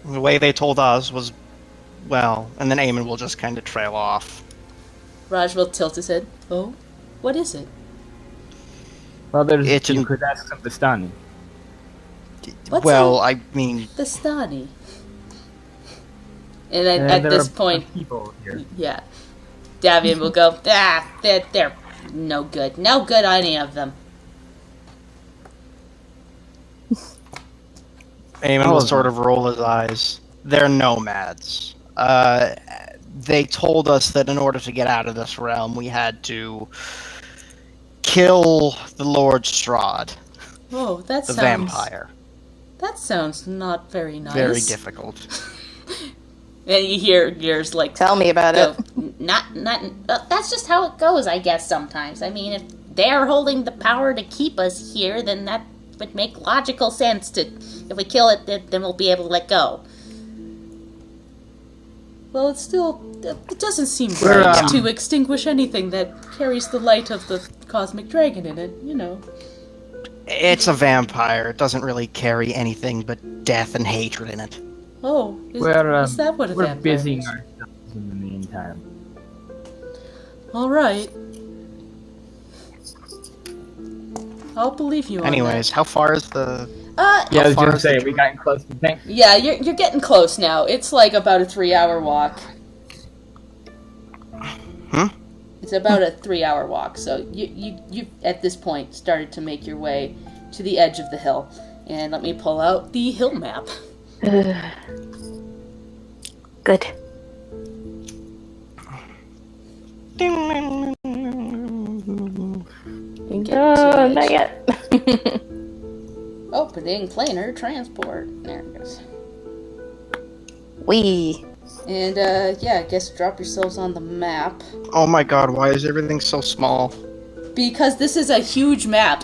D: The way they told us was, well, and then Eamon will just kind of trail off.
B: Raj will tilt his head. Oh, what is it?
C: Well, there's
D: It's
C: you
D: an-
C: could ask some Bastani.
B: What's
D: Well, I mean,
B: Bastani. And then at
C: there
B: this
C: are
B: point,
C: people here.
B: yeah, Davian will go, they're no good. No good, any of them.
D: Eamon
C: All
D: will
C: of
D: sort
C: them.
D: of roll his eyes. They're nomads. They told us that in order to get out of this realm, we had to kill the Lord Strahd,
B: Oh, that
D: the
B: sounds
D: vampire.
B: That sounds not very nice.
D: Very difficult.
B: And you hear yours like
A: Tell me about
B: go,
A: it.
B: not. That's just how it goes, I guess. Sometimes, I mean, if they're holding the power to keep us here, then that would make logical sense. To if we kill it, then we'll be able to let go. Well, it doesn't seem
C: We're,
B: right to extinguish anything that carries the light of the cosmic dragon in it. You know.
D: It's a vampire. It doesn't really carry anything but death and hatred in it.
B: Oh, is that what a
C: we're
B: vampire
C: busying
B: is?
C: ourselves in the meantime.
B: All right. I'll believe you on
D: Anyways, how far is the...
B: that.
C: Yeah, I was
D: far
C: gonna
D: is the
C: say we
D: Druid?
C: got close. You think?
B: Yeah, you're getting close now. It's like about a 3-hour walk. It's about a 3-hour walk. So you at this point started to make your way to the edge of the hill. And let me pull out the hill map.
A: Good.
B: to
A: Not
B: it.
A: yet.
B: Opening planar transport. There it goes.
A: Wee.
B: And yeah, I guess drop yourselves on the map.
D: Oh my god, why is everything so small?
B: Because this is a huge map.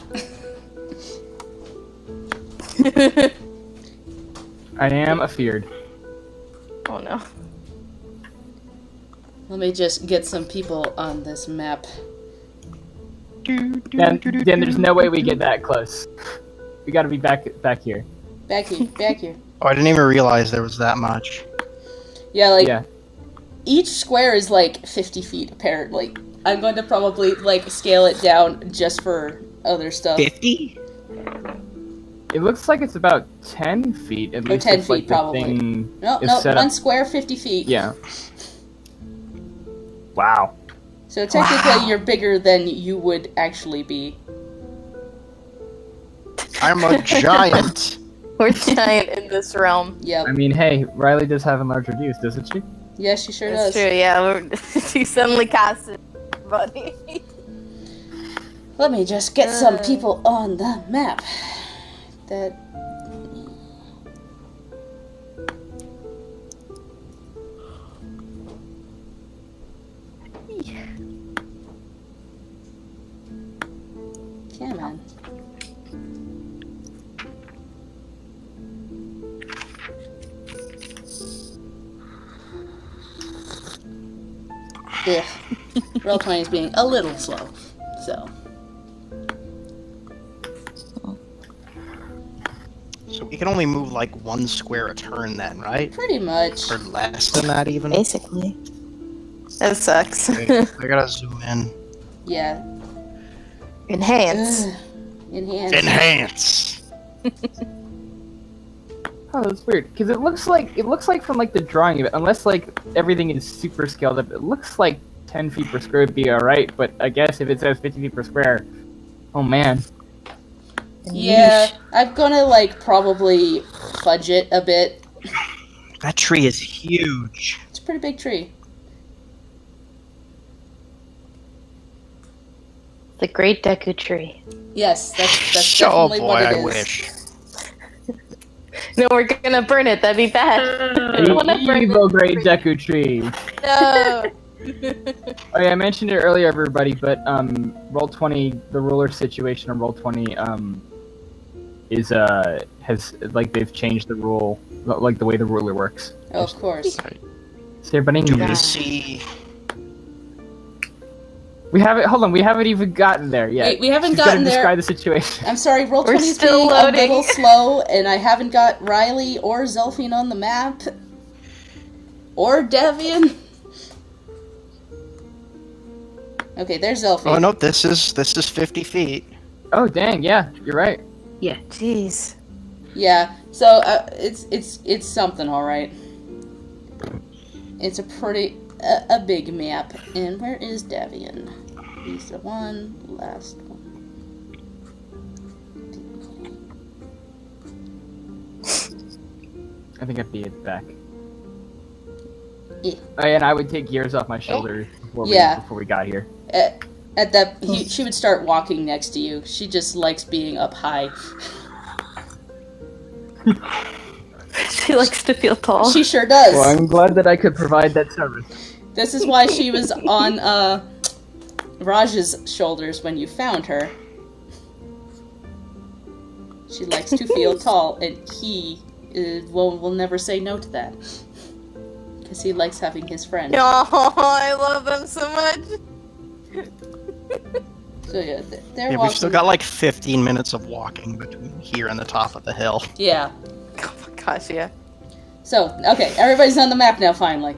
C: I am afeared.
A: Oh no.
B: Let me just get some people on this map.
C: Then there's no way we get that close. We gotta be back here.
B: Back here.
D: Oh, I didn't even realize there was that much.
B: Yeah, like,
C: Yeah.
B: each square is like 50 feet, apparently. I'm going to probably, like, scale it down just for other stuff.
D: 50?
C: It looks like it's about 10 feet at least.
B: 10
C: if, like,
B: feet,
C: the
B: probably.
C: thing
B: No,
C: is
B: no,
C: set
B: one
C: up.
B: square, 50 feet.
C: Yeah. Wow.
B: So technically, you're bigger than you would actually be.
D: I'm a giant.
A: We're giant in this realm.
B: Yep.
C: I mean, hey, Riley does have enlarged reviews, doesn't she?
B: Yes, she sure
A: That's
B: does.
A: true, yeah. She suddenly casted buddy.
B: Let me just get some people on the map. That. Come on. Ugh. Roll20 is being a little slow, so.
D: So we can only move like one square a turn then, right?
B: Pretty much.
D: Or less than that even?
A: Basically. That sucks.
D: Okay, I gotta zoom in.
B: Yeah.
A: Enhance.
B: Ugh. Enhance.
D: Enhance!
C: Oh, that's weird. Because it looks like from like the drawing of it, unless like everything is super scaled up, it looks like 10 feet per square would be alright, but I guess if it says 50 feet per square, oh man.
B: Yeah, I'm gonna like probably fudge it a bit.
D: That tree is huge.
B: It's a pretty big tree.
A: The Great Deku Tree.
B: Yes, that's
D: Oh
B: definitely
D: boy,
B: what it
D: I
B: is.
D: wish.
A: No, we're gonna burn it. That'd be bad. I don't wanna
C: The
A: burn
C: evil
A: it.
C: great Deku tree.
A: No.
C: Oh yeah, I mentioned it earlier, everybody, but Roll20, the ruler situation on Roll20, is has like they've changed the rule, like the way the ruler works.
B: Oh, of course.
C: So everybody
D: Do
C: knows.
D: we see...
C: We haven't even gotten there yet.
B: Wait, we haven't
C: She's
B: gotten
C: gonna
B: there.
C: describe the situation.
B: I'm sorry, Roll20
A: We're
B: is
A: still
B: being
A: loading.
B: a little slow, and I haven't got Riley or Zelphine on the map. Or Devian. Okay, there's Zelfie.
D: Oh no, this is 50 feet.
C: Oh dang, yeah, you're right.
E: Yeah.
A: Jeez.
B: Yeah, so it's something, all right. It's a pretty a big map. And where is Davian? He's the last one.
C: I think I'd be it back.
B: Yeah.
C: Oh, and I would take gears off my shoulders before we got here.
B: At that, she would start walking next to you. She just likes being up high.
A: She likes to feel tall.
B: She sure does.
C: Well, I'm glad that I could provide that service.
B: This is why she was on Raj's shoulders when you found her. She likes to feel tall, and he will never say no to that. Because he likes having his friend.
A: Oh, I love them so much.
B: So yeah, they're
D: Yeah,
B: walking.
D: we've still got like 15 minutes of walking between here and the top of the hill.
B: Yeah.
A: Oh my gosh, yeah.
B: So, okay, everybody's on the map now, finally.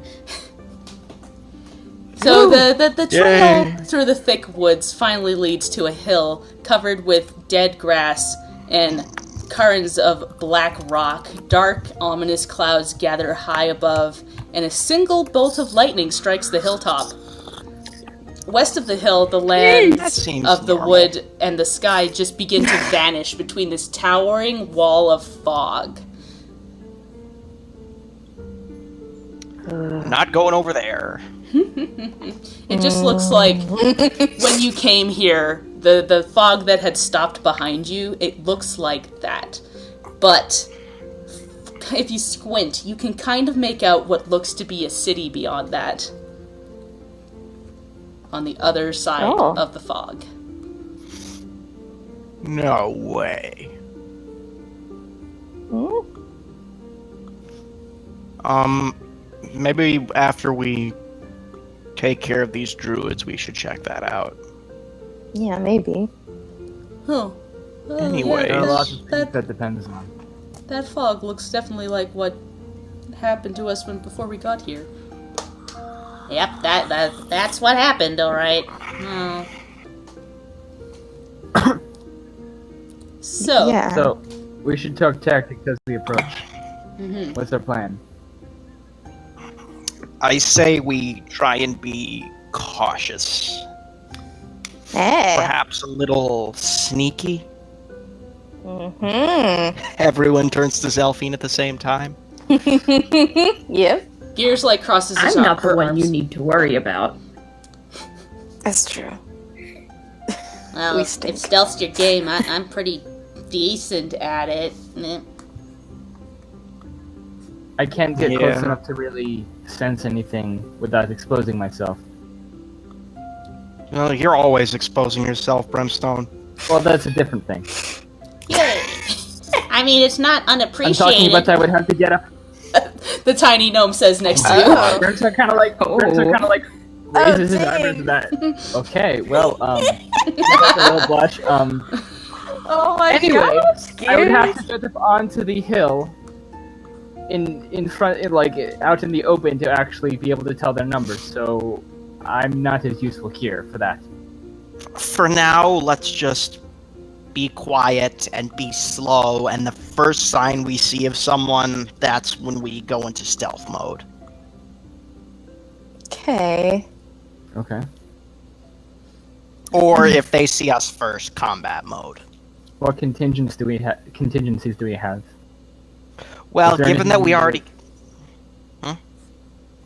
B: So the trail
D: Yay.
B: through the thick woods finally leads to a hill covered with dead grass and cairns of black rock. Dark, ominous clouds gather high above, and a single bolt of lightning strikes the hilltop. West of the hill, the lands
D: That seems
B: of the
D: normal.
B: wood and the sky just begin to vanish between this towering wall of fog.
D: Not going over there.
B: It just looks like when you came here, the fog that had stopped behind you, it looks like that. But if you squint, you can kind of make out what looks to be a city beyond that. On the other side of the fog.
D: No way. Maybe after we take care of these druids, we should check that out.
A: Yeah, maybe.
B: Oh. Well,
D: Anyway.
C: There are
B: yeah,
C: lots of things
B: that,
C: that depends on.
B: that fog looks definitely like what happened to us before we got here. Yep, that's what happened, alright. So,
A: Yeah.
C: So, we should talk tactics as we approach.
B: mhm.
C: What's our plan?
D: I say we try and be cautious.
A: Hey.
D: Perhaps a little sneaky.
A: Mm-hmm.
D: Everyone turns to Zelfine at the same time.
A: Yep.
B: Gears like crosses his
E: I'm not the
B: her
E: one
B: arms.
E: you need to worry about.
A: That's true.
B: Well,
A: We
B: if
A: stink.
B: stealth's your game, I'm pretty decent at it. Meh.
C: I can't get close
D: Yeah.
C: enough to really sense anything without exposing myself.
D: Well, you're always exposing yourself, Brimstone.
C: Well, that's a different thing.
B: Yay! I mean, it's not
C: I'm
B: unappreciated.
C: talking about I would have to get up.
B: The tiny gnome says next to you.
A: Oh.
C: Brimstone kind of like, raises his eyebrows
A: dang.
C: to that. Okay, well, that's a little blush.
A: Oh my
C: Anyway,
A: gosh,
C: I would have
A: Gears.
C: to get up onto the hill, in front, like out in the open, to actually be able to tell their numbers. So I'm not as useful here for that.
D: For now, let's just be quiet and be slow, and the first sign we see of someone, that's when we go into stealth mode.
A: Okay.
C: Okay.
D: Or if they see us first, combat mode.
C: What contingencies do we have?
D: Well,
C: Is there
D: given that
C: anything
D: we
C: you-
D: already...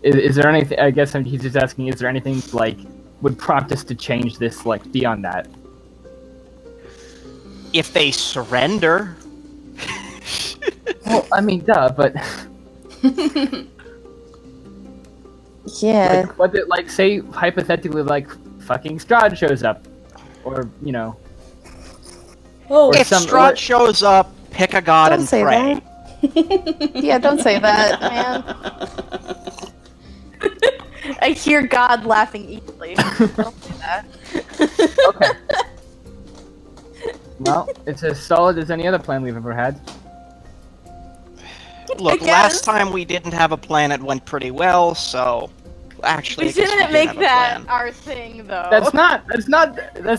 C: Is there anything? I guess he's just asking. Is there anything like would prompt us to change this? Like beyond that?
D: If they surrender...
C: Well, I mean, duh. But
A: Yeah.
C: like, what? Like, say hypothetically, like fucking Strahd shows up, or you know,
B: Oh,
C: Or
D: If
C: some-
D: Strahd
C: or-
D: shows up, pick a god
A: Don't
D: and
A: say
D: pray.
A: that. Yeah, don't say that, man. I hear God laughing evilly. Don't say that.
C: okay. Well, it's as solid as any other plan we've ever had.
D: Look,
A: I
D: last
A: guess.
D: time we didn't have a plan, it went pretty well, so actually,
A: We
D: I guess
A: shouldn't
D: did
A: make
D: have a
A: that
D: plan.
A: our thing, though.
C: That's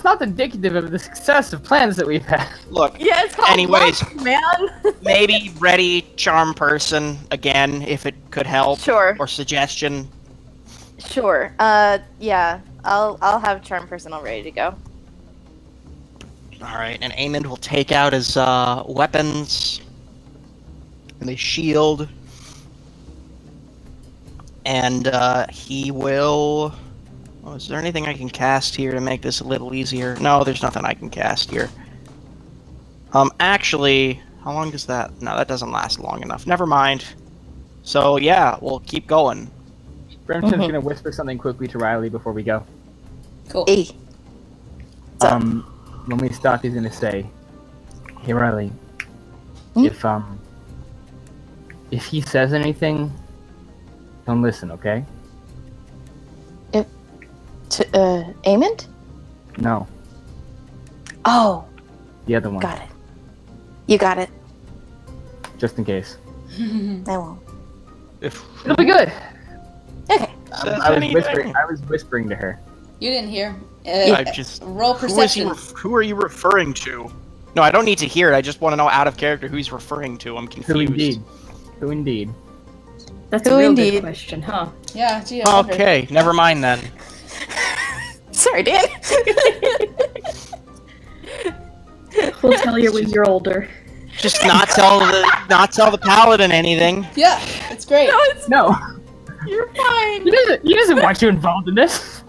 C: not indicative of the success of plans that we've had.
D: Look,
A: Yeah, it's called
D: anyways,
A: luck, man.
D: maybe ready charm person again, if it could help.
A: Sure.
D: Or suggestion.
A: Sure. Yeah. I'll have charm person all ready to go.
D: Alright, and Amond will take out his weapons and his shield. And he will... Oh, is there anything I can cast here to make this a little easier? No, there's nothing I can cast here. Actually, how long does that... No, that doesn't last long enough. Never mind. So, yeah, we'll keep going.
C: Brimston's gonna whisper something quickly to Riley before we go.
B: Cool.
A: Hey.
C: When we stop, he's gonna say, "Hey Riley,
A: Hmm?
C: if he says anything, don't listen, okay?"
A: Amond?
C: No,
A: Oh,
C: the other one,
A: got it. You got it.
C: just in case.
A: I won't.
D: If
C: It'll be good.
A: Okay.
D: says
C: I was
D: anything.
C: whispering to her.
B: You didn't hear.
D: I just...
B: Roll
D: Who
B: perception.
D: who are you referring to? No, I don't need to hear it. I just want to know out of character who he's referring to. I'm confused.
C: Who indeed? Who indeed?
E: That's
A: Who
E: a real
A: indeed?
E: good question, huh?
B: Yeah, gee, I wonder.
D: Okay, never mind then.
A: Sorry, Dan.
E: We'll tell you when you're older.
D: Just not tell the paladin anything.
B: Yeah, it's great.
A: No, it's,
C: No,
A: you're fine.
C: he doesn't want you involved in this.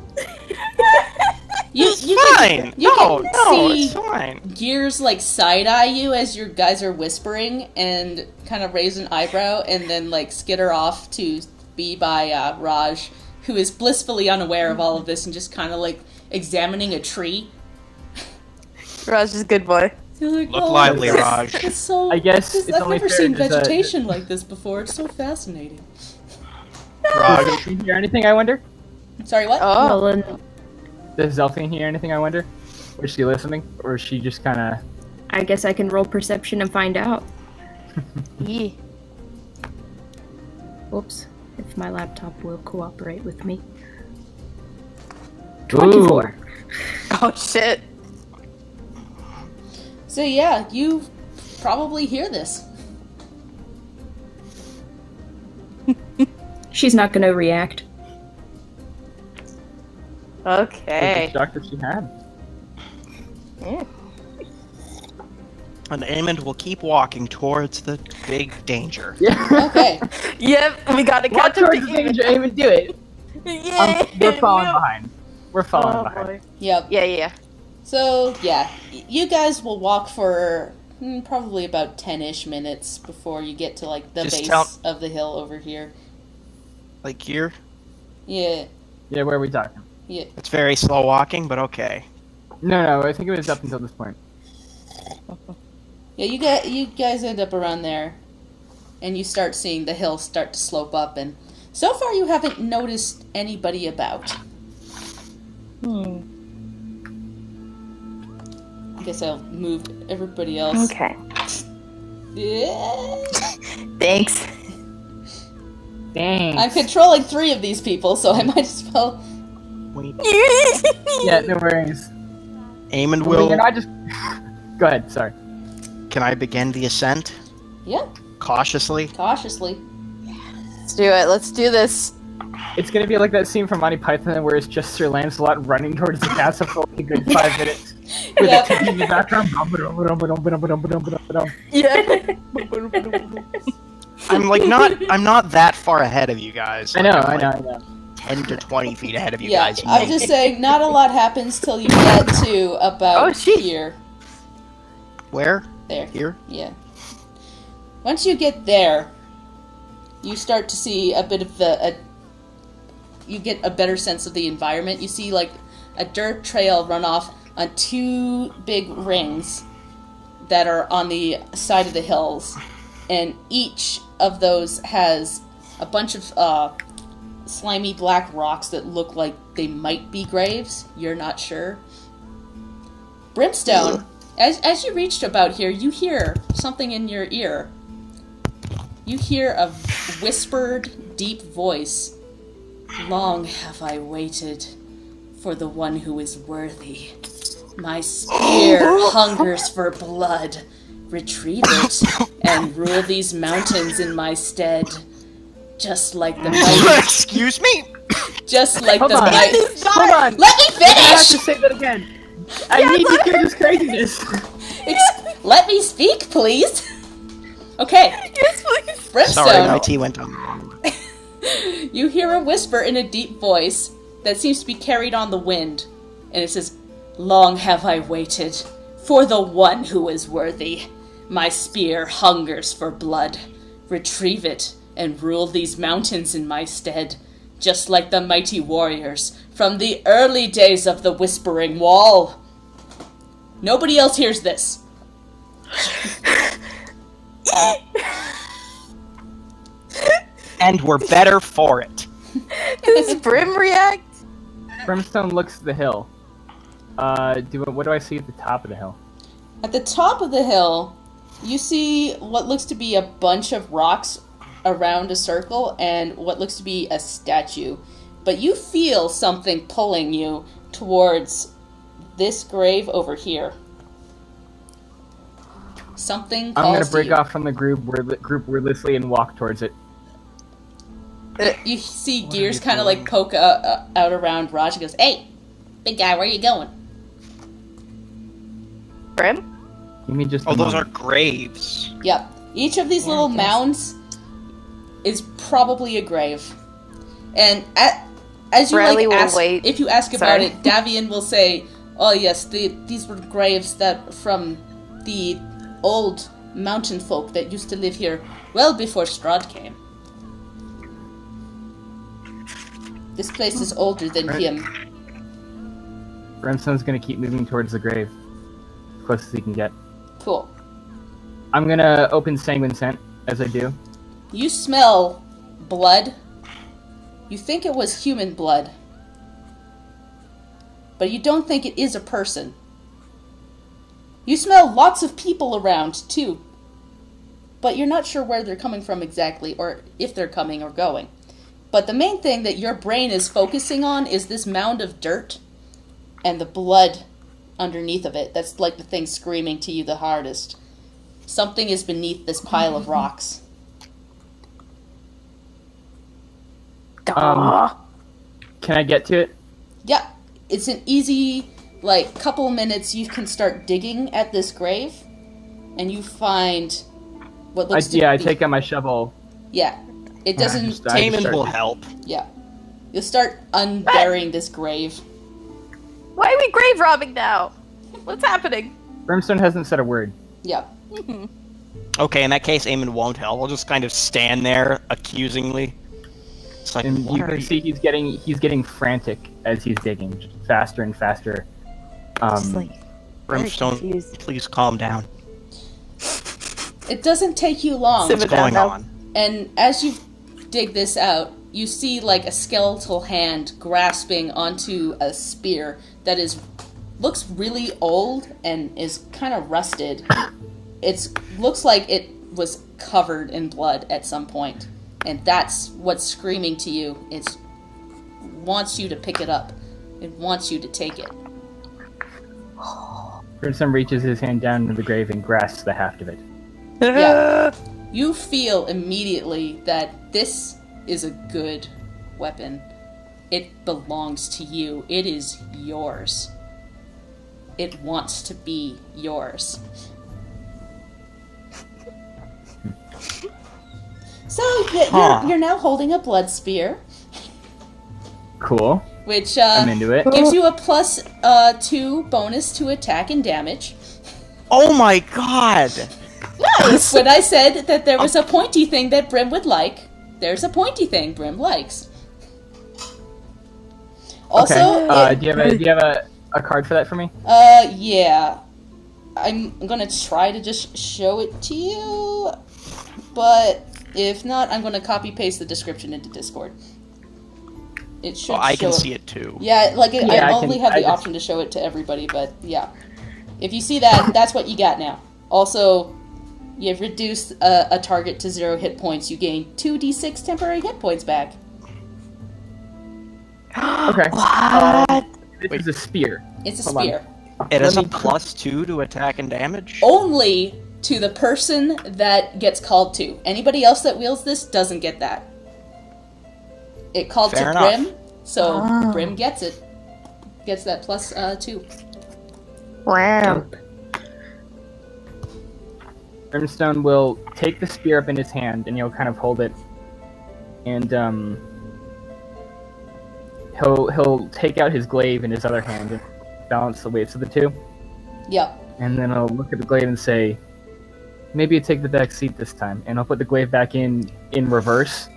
B: You
D: It's
B: can-
D: fine.
B: you
D: No,
B: can
D: no,
B: see-
D: it's fine.
B: Gears like side eye you as your guys are whispering and kind of raise an eyebrow and then like skitter off to be by Raj, who is blissfully unaware of all of this and just kind of like examining a tree.
A: Raj is a good boy.
B: You're like,
D: Look
B: "Oh,
D: lively,
B: it's-
D: Raj."
B: It's so.
C: I guess it's
B: I've
C: only
B: never
C: fair
B: seen
C: to say-
B: vegetation like this before. It's so fascinating.
D: Raj,
C: Does she hear anything? I wonder.
B: Sorry, what?
A: Oh,
E: Well, then,
C: Does Zelfine hear anything? I wonder. Or is she listening, or is she just kind of?
E: I guess I can roll perception and find out.
A: yeah.
E: Oops. If my laptop will cooperate with me.
C: Ooh.
E: 24.
A: Oh shit.
B: So yeah, you probably hear this.
E: She's not gonna react.
A: Okay.
C: Shocked that she had.
A: Yeah.
D: and Amond will keep walking towards the big danger.
C: Yeah.
B: Okay.
A: Yep, we gotta
C: Walk
A: catch up
C: towards
A: to
C: the
A: you.
C: danger, aim and do it.
A: Yay!
C: We're falling
A: No.
C: behind. We're falling
A: Oh,
C: behind.
A: boy.
B: Yep.
A: Yeah.
B: So yeah, you guys will walk for probably about 10-ish minutes before you get to like the
D: Just
B: base
D: tell-
B: of the hill over here.
D: Like here,
B: Yeah.
C: Yeah, where are we talking?
B: Yeah.
D: it's very slow walking, but okay.
C: No, I think it was up until this point.
B: Yeah, you guys end up around there, and you start seeing the hill start to slope up, and so far you haven't noticed anybody about. I guess I'll move everybody else.
A: Okay.
B: Yeah.
A: Thanks.
C: Dang.
B: I'm controlling 3 of these people, so I might as well.
D: Wait,
C: Yeah, no worries.
D: Amond
C: Well,
D: will.
C: you're not just. Go ahead. Sorry.
D: Can I begin the ascent
B: Yeah,
D: cautiously?
B: cautiously.
A: Let's do it. Let's do this.
C: It's gonna be like that scene from Monty Python where it's just Sir Lancelot running towards the castle for like a good 5 minutes with
B: Yep.
C: a TV in the background.
A: Yeah.
D: I'm not that far ahead of you guys.
C: I know.
D: Like, I'm like
C: I know.
D: 10 to 20 feet ahead of you
B: Yeah,
D: guys.
B: I'm
D: maybe.
B: just saying, not a lot happens till you get to about
A: Oh, shit.
B: here.
D: Where?
B: There.
D: Here?
B: Yeah. Once you get there, you start to see a bit of you get a better sense of the environment. You see like a dirt trail run off on 2 big rings that are on the side of the hills, and each of those has a bunch of slimy black rocks that look like they might be graves. You're not sure. Brimstone, as you reached about here, you hear something in your ear. You hear a whispered, deep voice Long have I waited for the one who is worthy. My spear hungers for blood. Retrieve it and rule these mountains in my stead. Just like the mighty...
D: Excuse me?
B: Just like
C: Hold
B: the
C: on.
B: mighty...
C: Hold on!
B: Let me
C: I have to
B: finish!
C: say that again. I need to hear this craziness.
B: Let me speak, please! Okay,
A: Yes, please.
B: Brimstone.
D: Sorry, my tea went on.
B: You hear a whisper in a deep voice that seems to be carried on the wind, and it says, Long have I waited for the one who is worthy. My spear hungers for blood. Retrieve it and rule these mountains in my stead, just like the mighty warriors from the early days of the Whispering Wall. Nobody else hears this.
D: And we're better for it.
A: Does Brim react?
C: Brimstone looks at the hill. What do I see at the top of the hill?
B: At the top of the hill, you see what looks to be a bunch of rocks around a circle and what looks to be a statue. But you feel something pulling you towards this grave over here. Something calls
C: I'm gonna
B: to
C: break
B: you.
C: off from the group wordlessly and walk towards it.
B: You see gears kind of like poke out around Raj. He goes, Hey, big guy, where you going?
A: Brim?
C: Give me just.
D: Oh,
C: a
D: those are
C: moment.
B: Yep.
D: graves.
B: Each of these little mounds is probably a grave. And as you
A: Bradley will
B: ask,
A: wait.
B: if you ask about
A: Sorry.
B: it, Davian will say, "Oh yes, these were graves that from the old mountain folk that used to live here well before Strahd came. This place is older than him."
C: Brimstone's gonna keep moving towards the grave, as close as he can get.
B: Cool.
C: I'm gonna open Sanguine Scent as I do.
B: You smell blood. You think it was human blood, but you don't think it is a person. You smell lots of people around, too, but you're not sure where they're coming from exactly, or if they're coming or going. But the main thing that your brain is focusing on is this mound of dirt and the blood underneath of it. That's like the thing screaming to you the hardest. Something is beneath this pile of rocks.
C: Can I get to it?
B: Yeah, it's an easy, couple minutes you can start digging at this grave, and you find what looks to be...
C: I take out my shovel.
B: Yeah, it doesn't
C: just-
B: take...
D: Damon
C: start-
D: will help.
B: Yeah. You'll start unburying this grave.
A: Why are we grave robbing now? What's happening?
C: Brimstone hasn't said a word.
B: Yeah.
D: Okay, in that case, Eamon won't help. We'll just kind of stand there accusingly. It's like,
C: And
D: what
C: you
D: are
C: can see he's getting frantic as he's digging, just faster and faster.
A: Just like
D: Brimstone,
A: confused.
D: please calm down.
B: It doesn't take you long.
A: Simmer
D: What's
A: down
D: going
A: now.
D: on?
B: And as you dig this out, you see a skeletal hand grasping onto a spear that looks really old and is kind of rusted. It looks like it was covered in blood at some point, and that's what's screaming to you. It wants you to pick it up. It wants you to take it.
C: Brimstone reaches his hand down into the grave and grasps the haft of it.
B: Yeah. You feel immediately that this is a good weapon. It belongs to you. It is yours. It wants to be yours. So you're now holding a blood spear,
C: Cool.
B: which
C: I'm into it.
B: gives you a +2 bonus to attack and damage.
D: Oh my god!
B: Nice. When I said that there was a pointy thing that Brim would like, there's a pointy thing Brim likes. Also,
C: Okay. Do you have a card for that for me?
B: yeah. I'm gonna try to just show it to you, but if not, I'm gonna copy paste the description into Discord. It should.
D: Oh, I can
B: show
D: see it too.
B: Yeah,
C: Yeah,
B: I
C: I
B: only
C: can-
B: have the
C: I just-
B: option to show it to everybody, but yeah. If you see that, that's what you got now. Also, you've reduced a target to 0 hit points. You gain 2d6 temporary hit points back.
C: Okay.
A: What?
C: This
D: Wait.
C: is a spear.
B: It's a
C: Hold on.
B: spear.
D: It has a
C: Let me-
D: +2 to attack and damage.
B: Only to the person that gets called to. Anybody else that wields this doesn't get that. It called
D: Fair
B: to
D: enough.
B: Brim, so
A: Oh.
B: Brim gets it. Gets that +2.
A: Wow.
C: Brimstone will take the spear up in his hand, and he'll kind of hold it, and he'll take out his glaive in his other hand and balance the weights of the two,
B: Yep.
C: and then I'll look at the glaive and say, maybe you take the back seat this time, and I'll put the glaive back in reverse,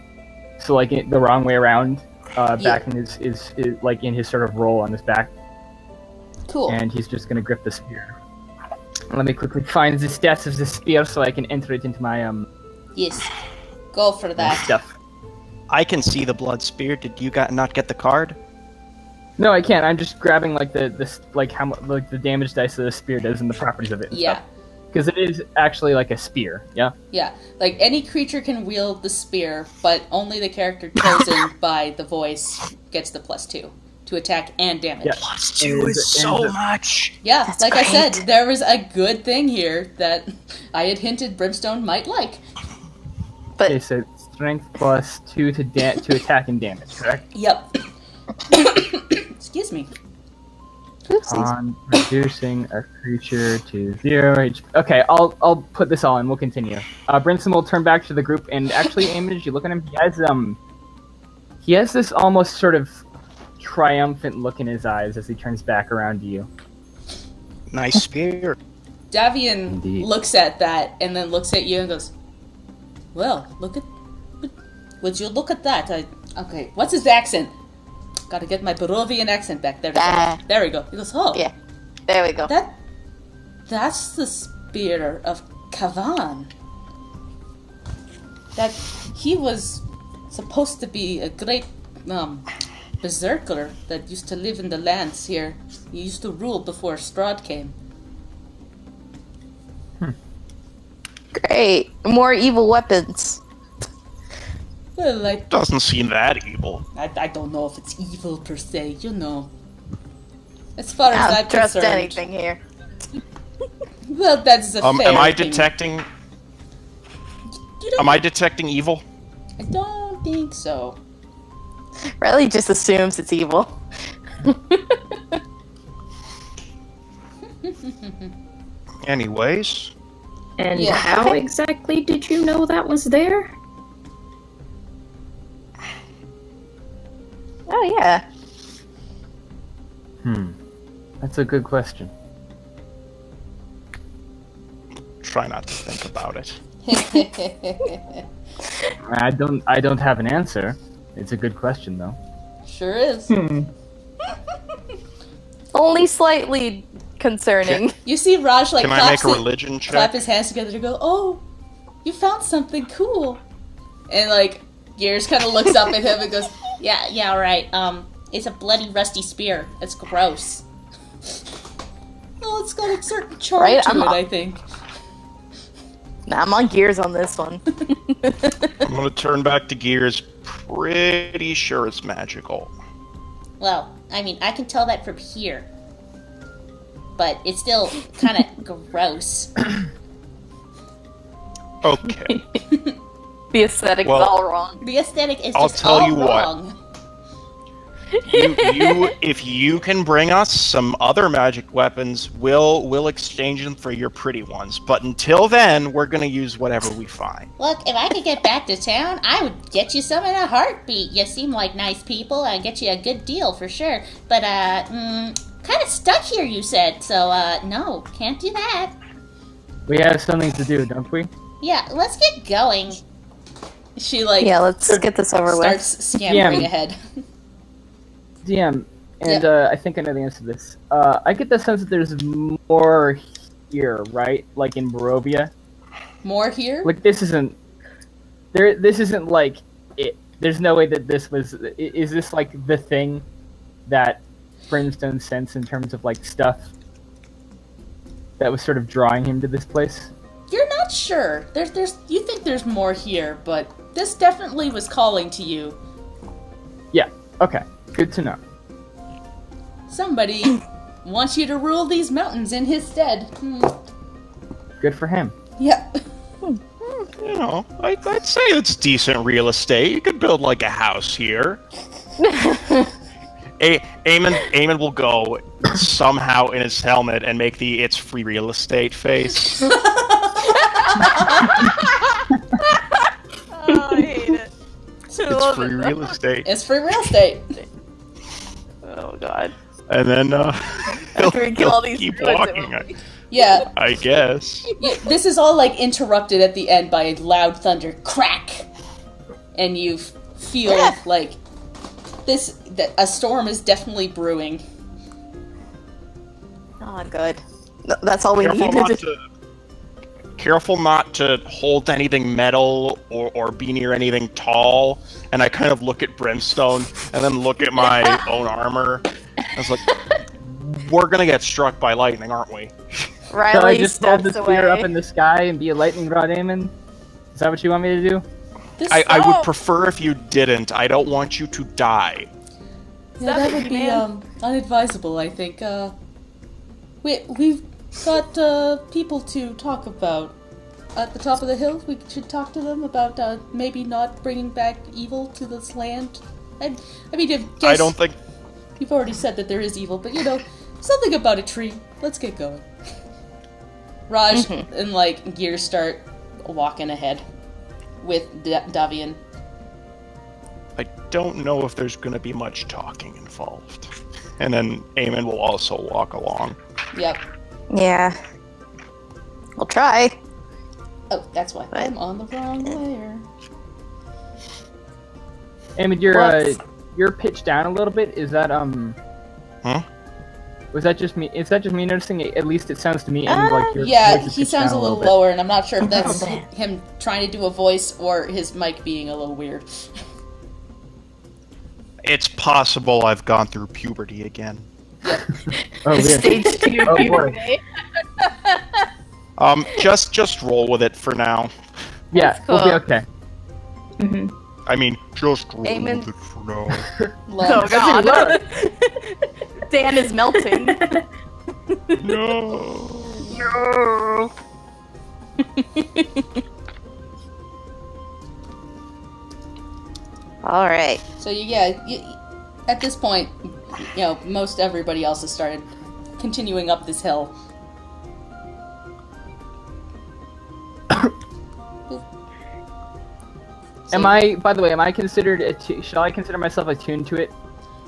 C: so like the wrong way around, back in his like in his sort of roll on his back,
B: Cool.
C: and he's just gonna grip the spear. Let me quickly find the stats of the spear so I can enter it into my
B: Yes. Go for that.
C: stuff.
D: I can see the blood spear. Did you not get the card?
C: No, I can't. I'm just grabbing like the like how like the damage dice that the spear does and the properties of it.
B: Yeah.
C: Because it is actually like a spear. Yeah.
B: Yeah. Like any creature can wield the spear, but only the character chosen by the voice gets the +2 to attack and damage.
C: Yeah.
D: +2 is so much.
B: Yeah,
A: That's
B: like I
A: great.
B: said, there was a good thing here that I had hinted Brimstone might like.
A: But
C: Okay, so strength +2 to attack and damage, correct?
B: Yep. Excuse me.
A: oopsies.
C: On reducing a creature to 0 HP. Okay, I'll put this all in. We'll continue. Brimstone will turn back to the group, and actually, Amid, you look at him. He has this almost sort of triumphant look in his eyes as he turns back around to you.
D: Nice spear.
B: Davian
C: Indeed.
B: looks at that and then looks at you and goes, "Well, would you look at that? Okay, what's his accent? Gotta get my Barovian accent back. There we go. He goes, oh,
A: Yeah. There we go.
B: that's the spear of Kavan. That he was supposed to be a great berserker that used to live in the lands here. He used to rule before Strahd came.
A: Great. More evil weapons.
B: Well,
D: Doesn't seem that evil.
B: I don't know if it's evil per se, you know. As far as
A: I
B: I'm
A: don't trust
B: concerned.
A: anything here.
B: Well, that's a fair
D: Am I
B: thing.
D: detecting?
B: You don't-
D: Am I detecting evil?
B: I don't think so.
A: Riley just assumes it's evil.
D: Anyways,
E: And
B: Yeah.
E: how exactly did you know that was there?
A: Oh yeah.
C: That's a good question.
D: try not to think about it.
C: I don't have an answer. It's a good question though.
B: Sure is.
A: Only slightly concerning.
B: You see Raj like
D: Can I make a
B: claps
D: religion
B: clap
D: check?
B: his hands together to go, "Oh, you found something cool." And like Gears kind of looks up at him and goes, "Yeah, right. It's a bloody rusty spear. It's gross." Oh, it's got a certain charm
A: Right,
B: to
A: I'm-
B: it, I think.
A: Nah, I'm on gears on this one.
D: I'm gonna turn back to Gears. Pretty sure it's magical.
F: Well, I mean, I can tell that from here. But it's still kind of gross.
D: Okay.
A: The aesthetic's
D: Well-
A: all wrong.
F: The aesthetic is
D: I'll
F: just
D: tell
F: all
D: you what.
F: wrong.
D: If you can bring us some other magic weapons, we'll exchange them for your pretty ones. But until then, we're gonna use whatever we find.
F: Look, if I could get back to town, I would get you some in a heartbeat. You seem like nice people. I'd get you a good deal for sure. But, kind of stuck here, you said. So, no, can't do that.
C: We have something to do, don't we?
F: Yeah, let's get going.
B: She like
A: Yeah, let's get this over with.
B: starts scampering
C: Yeah.
B: ahead.
C: DM, and I think I know the answer to this. I get the sense that there's more here, right? Like in Barovia.
B: More here?
C: Like this isn't there. This isn't like it. There's no way that this was. Is this like the thing that Brimstone sensed in terms of like stuff that was sort of drawing him to this place?
B: You're not sure. There's you think there's more here, but this definitely was calling to you.
C: Yeah. Okay. Good to know.
B: Somebody wants you to rule these mountains in his stead.
C: Good for him.
B: Yep.
D: You know, I'd say it's decent real estate. You could build like a house here. Eamon will go somehow in his helmet and make the "it's free real estate" face.
A: Oh, I hate it.
D: It's free real estate.
B: It's free real estate.
A: Oh god.
D: And then
A: After we kill all these
D: keep
A: druids, it
D: walking,
A: will be-
B: Yeah.
D: I guess.
B: This is all like interrupted at the end by a loud thunder crack, and you feel like that a storm is definitely brewing.
A: Oh, good. That's all we needed.
D: Careful not to hold anything metal or be near anything tall. And I kind of look at Brimstone and then look at my own armor. I was like, we're gonna get struck by lightning, aren't we?
A: Riley
C: Shall I just hold the
A: steps
C: spear
A: away.
C: up in the sky and be a lightning rod, Eamon? Is that what you want me to do?
D: I would prefer if you didn't. I don't want you to die.
B: Yeah, that would be unadvisable, I think. We've got people to talk about at the top of the hill. We should talk to them about maybe not bringing back evil to this land. I mean,
D: I don't think.
B: You've already said that there is evil, but something about a tree. Let's get going. Raj and Gear start walking ahead with Davian.
D: I don't know if there's going to be much talking involved. And then Eamon will also walk along.
B: Yep.
A: Yeah. We'll try.
B: Oh, that's why I'm on the wrong layer.
C: Eamon, you're pitched down a little bit. Is that
D: Huh?
C: Was that just me? Is that just me noticing? At least it sounds to me. And your
B: Yeah,
C: voice is
B: he
C: pitched
B: sounds
C: down
B: a little
C: bit.
B: lower, and I'm not sure if that's him trying to do a voice or his mic being a little weird.
D: It's possible I've gone through puberty again.
C: Oh, weird.
A: Stage 2
C: Oh, boy.
A: puberty.
D: Just roll with it for now.
C: Yeah,
A: That's
C: we'll be
A: cool.
C: okay.
D: I mean, just roll
A: Eamon.
D: with it for now.
A: Oh god. Dan is melting.
D: No.
A: No. All right.
B: So at this point, most everybody else has started continuing up this hill.
C: Am I considered shall I consider myself attuned to it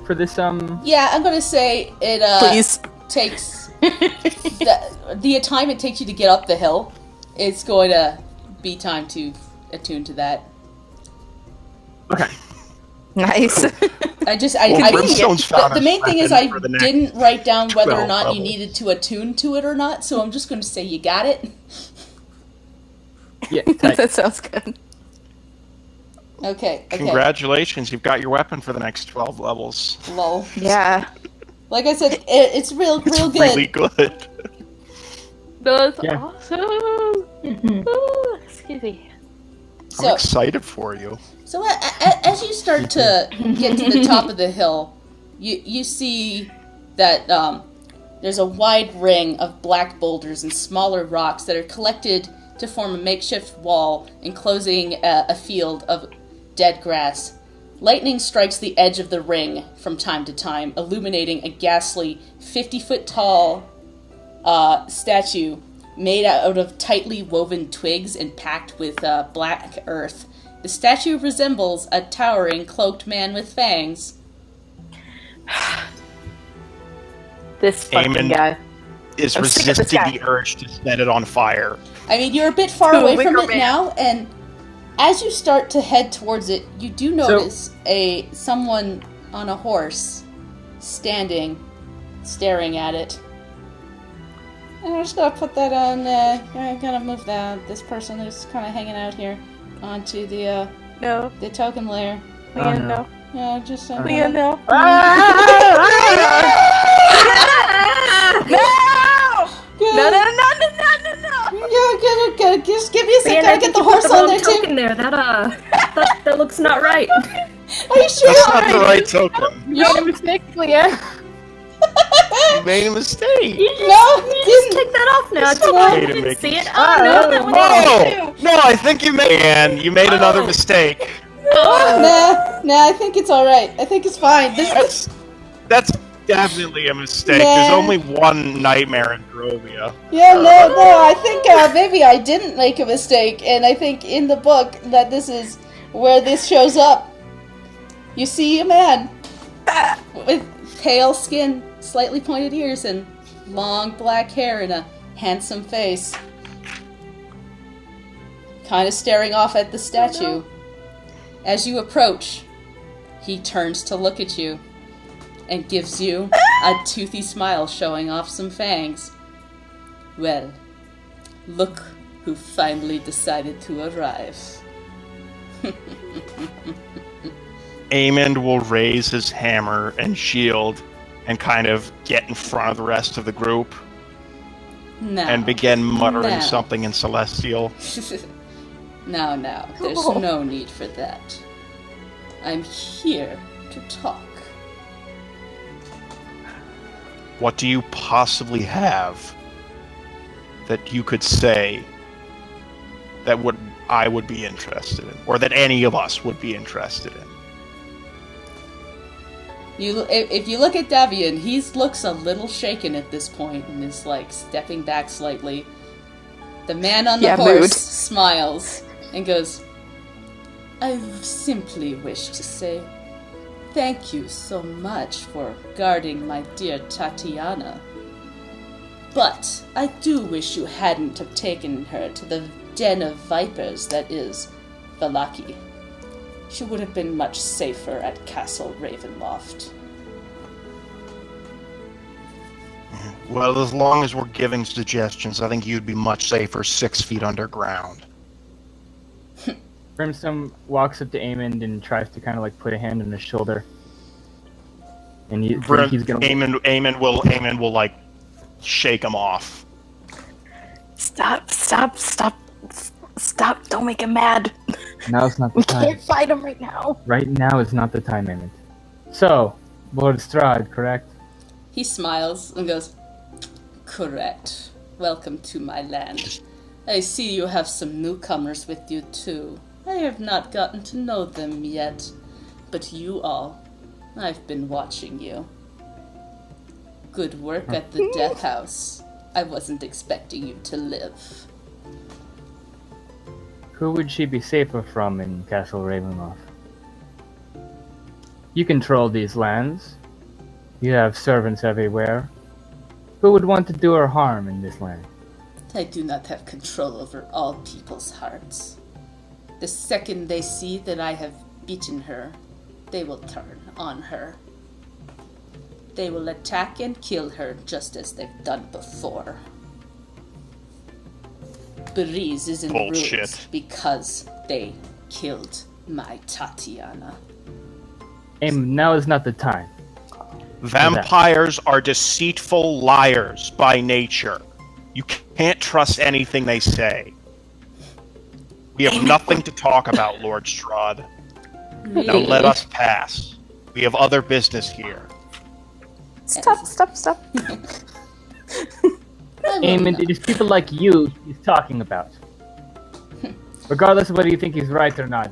C: for this
B: Yeah, I'm gonna say it
A: Please.
B: takes the time it takes you to get up the hill. It's going to be time to attune to that.
C: Okay.
A: Nice.
D: Brimstone's found
B: The main
D: his
B: thing is
D: weapon
B: I
D: for the next
B: didn't write down whether or
D: 12
B: not you
D: levels.
B: needed to attune to it or not, so I'm just going to say you got it.
C: Yeah, tight.
A: That sounds good.
B: Okay.
D: Congratulations, you've got your weapon for the next 12 levels.
B: Lol.
A: Yeah.
B: Like I said, it's real
D: It's
B: good.
D: really good.
A: That's
C: Yeah.
A: awesome. Ooh, excuse me.
D: I'm
B: So,
D: excited for you.
B: So as you start to get to the top of the hill, you see that there's a wide ring of black boulders and smaller rocks that are collected to form a makeshift wall enclosing a field of dead grass. Lightning strikes the edge of the ring from time to time, illuminating a ghastly 50-foot tall statue made out of tightly woven twigs and packed with black earth. The statue resembles a towering, cloaked man with fangs.
A: This fucking
D: Eamon
A: guy.
D: Is
A: I'm sick of this
D: resisting
A: guy.
D: the urge to set it on fire.
B: I mean, you're a bit far
A: Ooh,
B: away from
A: wicker
B: it
A: man.
B: now, and as you start to head towards it, you do notice someone on a horse standing, staring at it. And I'm just gonna put that on. I'm gonna move this person who's kind of hanging out here onto the
A: No.
B: token layer.
A: Leanne,
C: no.
A: no.
B: Yeah, just
A: Leanne, no.
B: Good.
A: No.
B: Good. Just give me a second.
E: Man,
B: Gotta get the horse on there too.
E: token there. That looks not right.
B: Are you sure?
D: That's not the right token.
C: You made a mistake, Leanne.
D: You made a mistake.
E: You just take that off now. It's
D: okay
E: fine.
D: to
E: You didn't
D: make
E: see it.
C: it.
E: Oh, no, that was
D: No, I think you made another mistake.
B: Nah, I think it's alright. I think it's fine.
D: That's definitely a mistake.
B: Nah.
D: There's only one nightmare in Barovia.
B: Yeah, no, I think maybe I didn't make a mistake, and I think in the book that this is where this shows up. You see a man with pale skin, slightly pointed ears, and long black hair and a handsome face. Kind of staring off at the statue. As you approach, he turns to look at you and gives you a toothy smile showing off some fangs. Well, look who finally decided to arrive.
D: Aemond will raise his hammer and shield and kind of get in front of the rest of the group
B: No.
D: and begin muttering
B: No.
D: something in Celestial.
B: No, there's no need for that. I'm here to talk.
D: What do you possibly have that you could say that I would be interested in, or that any of us would be interested in?
B: If you look at Davian, he looks a little shaken at this point and is like stepping back slightly. The man on the horse
A: mood.
B: smiles and goes, I simply wish to say thank you so much for guarding my dear Tatiana. But I do wish you hadn't have taken her to the den of vipers that is Valaki. She would have been much safer at Castle Ravenloft.
D: Well, as long as we're giving suggestions, I think you'd be much safer 6 feet underground.
C: Brimstone walks up to Aemond and tries to kind of like put a hand on his shoulder. And he's gonna.
D: Aemond will like shake him off.
A: Stop! Don't make him mad.
C: Now's not the
A: We
C: time.
A: can't fight him right now.
C: Right now is not the time, Aemond. So, Lord Strahd, correct?
B: He smiles and goes, correct. Welcome to my land. I see you have some newcomers with you too. I have not gotten to know them yet, but you all, I've been watching you. Good work at the Death House. I wasn't expecting you to live.
C: Who would she be safer from in Castle Ravenloft? You control these lands. You have servants everywhere. Who would want to do her harm in this land?
B: I do not have control over all people's hearts. The second they see that I have beaten her, they will turn on her. They will attack and kill her just as they've done before. Beriz is in
D: Bullshit.
B: ruins because they killed my Tatiana.
C: Aemond, now is not the time.
D: Vampires are deceitful liars by nature. You can't trust anything they say. We have nothing to talk about, Lord Strahd. Now let us pass. We have other business here.
A: Stop!
C: Aemond, it is people like you he's talking about. Regardless of whether you think he's right or not.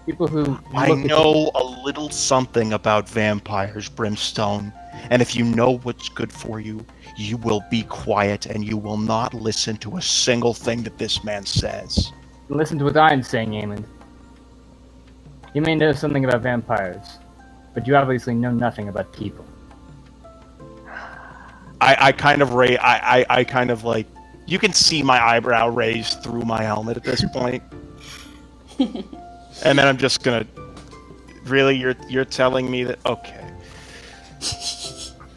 C: People who
D: I
C: look at
D: know a little something about vampires, Brimstone, and if you know what's good for you, you will be quiet and you will not listen to a single thing that this man says.
C: Listen to what I'm saying, Aemond. You may know something about vampires, but you obviously know nothing about people.
D: I kind of like, you can see my eyebrow raised through my helmet at this point. And then I'm just gonna, really, you're telling me that, okay.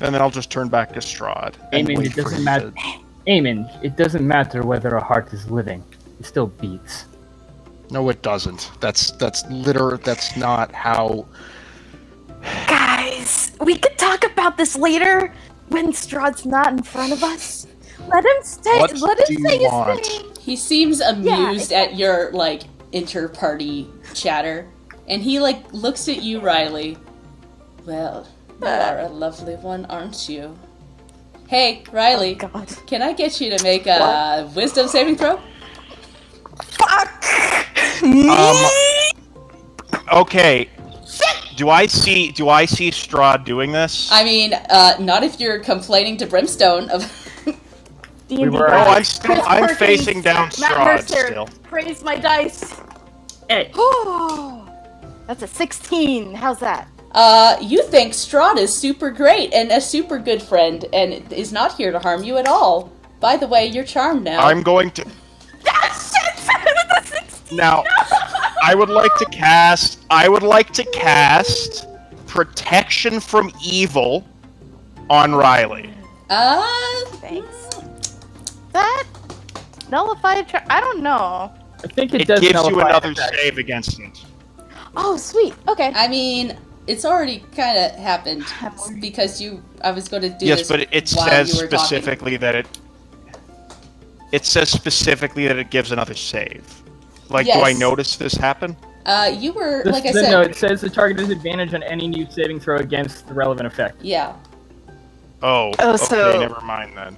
D: And then I'll just turn back to Strahd. And
C: Aemond,
D: wait
C: it
D: for
C: doesn't
D: him
C: matter.
D: to-
C: Aemond, it doesn't matter whether a heart is living. It still beats.
D: No, it doesn't. That's not how.
A: Guys, we could talk about this later when Strahd's not in front of us. Let him stay.
D: What
A: Let him
D: do you
A: say his
D: want?
A: thing.
B: He seems amused
A: Yeah,
B: at your, like, inter-party chatter, And he, like, looks at you, Riley. Well, you are a lovely one, aren't you? Hey, Riley,
A: God.
B: can I get you to make a wisdom saving throw?
A: Fuck!
G: Okay. Do I see Strahd doing this?
B: I mean, not if you're complaining to Brimstone of...
A: D&D
C: We were-
A: dice.
G: I'm
A: Chris Perkins,
G: facing down
A: Matt
G: Strahd
A: Mercer,
G: still.
A: praise my dice.
E: Eh,
A: That's a 16. How's that?
B: You think Strahd is super great and a super good friend and is not here to harm you at all. By the way, you're charmed now.
G: I'm going to... Now, I would like to cast Protection from Evil on Riley.
A: Thanks. That nullified. I don't know.
C: I think
G: It
C: does
G: gives you
C: nullify
G: another
C: attack.
G: save against it.
A: Oh, sweet. Okay.
B: I mean, it's already kind of happened because I was going to do
G: Yes,
B: this
G: but it
B: while
G: says
B: you were talking.
G: specifically that it says specifically that it gives another save. Like, do I
B: Yes.
G: notice this happen?
B: You were,
C: This-
B: like I
C: no,
B: said,
C: it says the target has advantage on any new saving throw against the relevant effect.
B: yeah.
G: Oh,
A: Oh,
G: okay,
A: so-
G: never mind then.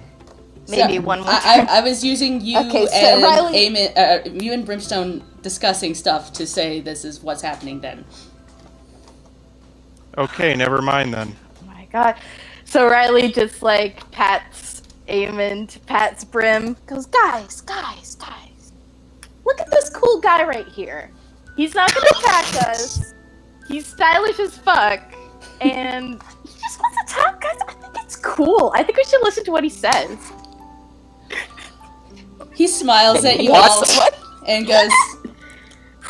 A: Maybe
B: So,
A: one more.
B: I was using you
A: Okay, so
B: and
A: Riley-
B: you and Brimstone discussing stuff to say this is what's happening then.
G: Okay, never mind then.
A: Oh my god. So Riley just like pats Aemond, pats Brim, goes, guys. Look at this cool guy right here. He's not gonna attack us. He's stylish as fuck. And he just wants to talk, guys. I think it's cool. I think we should listen to what he says.
B: He smiles at you all and goes,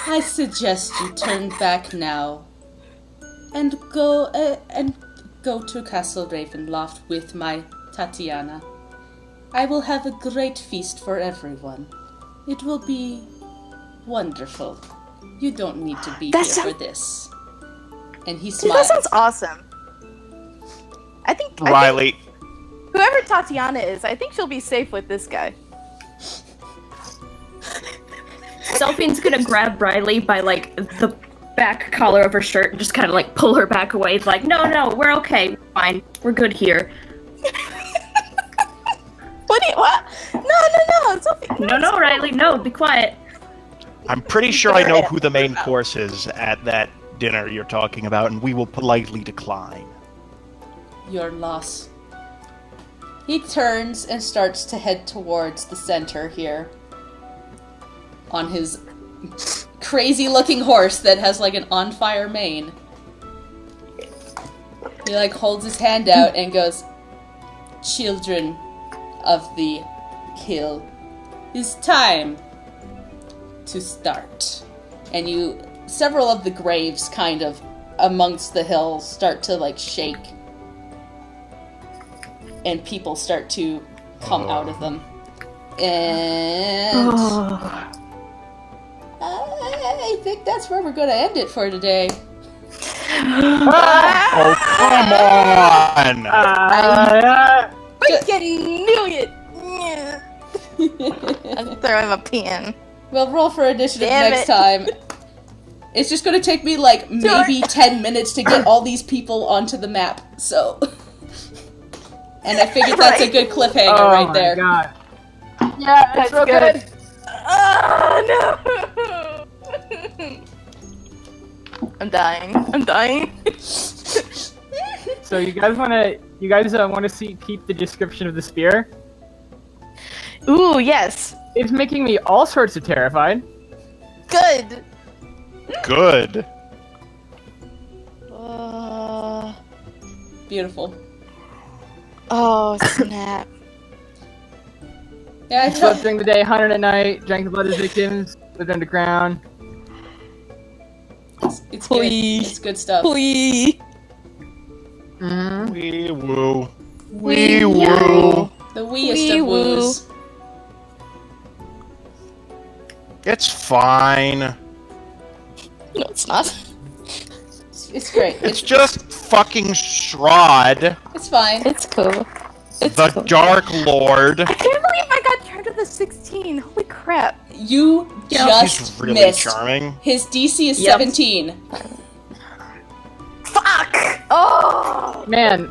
B: I suggest you turn back now and go to Castle Ravenloft with my Tatiana. I will have a great feast for everyone. It will be wonderful. You don't need to be
A: That
B: here
A: sounds-
B: for this. And he
A: Dude,
B: smiles.
A: that sounds awesome. I think
G: Riley,
A: whoever Tatiana is, I think she'll be safe with this guy.
E: Delphine's gonna grab Riley by like the back collar of her shirt and just kind of like pull her back away. It's like, no, we're okay, we're fine, we're good here.
A: What? No, Sophie.
E: No, Riley, no, be quiet.
G: I'm pretty sure I know who the main course is at that dinner you're talking about, and we will politely decline.
B: Your loss. He turns and starts to head towards the center here. On his crazy looking horse that has like an on fire mane. He like holds his hand out and goes, Children of the Hill, it's time to start. And several of the graves kind of amongst the hills start to like shake. And people start to come out of them. And I think that's where we're going to end it for today.
G: Oh, come on!
A: Freaking knew it! I'm throwing my pen.
B: We'll roll for initiative
A: Damn
B: next
A: it.
B: time. It's just going to take me like maybe 10 minutes to get all these people onto the map, so... And I figured that's a good cliffhanger right there.
C: Oh my god. Yeah,
A: That's
C: it's real
A: good.
C: good.
A: Oh no! I'm dying.
C: So you guys want to keep the description of the spear?
A: Ooh, yes.
C: It's making me all sorts of terrified.
A: Good.
G: Good.
B: Beautiful.
A: Oh, snap.
B: Yeah, I
C: Slept
B: thought...
C: during the day, hunted at night, drank the blood of victims, lived underground.
B: It's good. It's good stuff.
A: Please.
C: Mm-hmm.
G: Wee woo.
B: Wee
G: woo.
B: The weeest of
A: Wee-woo.
B: woos.
G: It's fine.
A: No, it's not.
B: It's great.
G: It's just fucking Strahd,
B: It's fine.
A: It's cool. It's
G: the
A: cool.
G: Dark Lord.
A: I can't believe I got turned to this 16. Holy crap.
B: You
E: Yeah.
B: just
G: He's really
B: missed.
G: charming.
B: His DC is
E: Yep.
B: 17.
A: Fuck! Oh!
C: Man,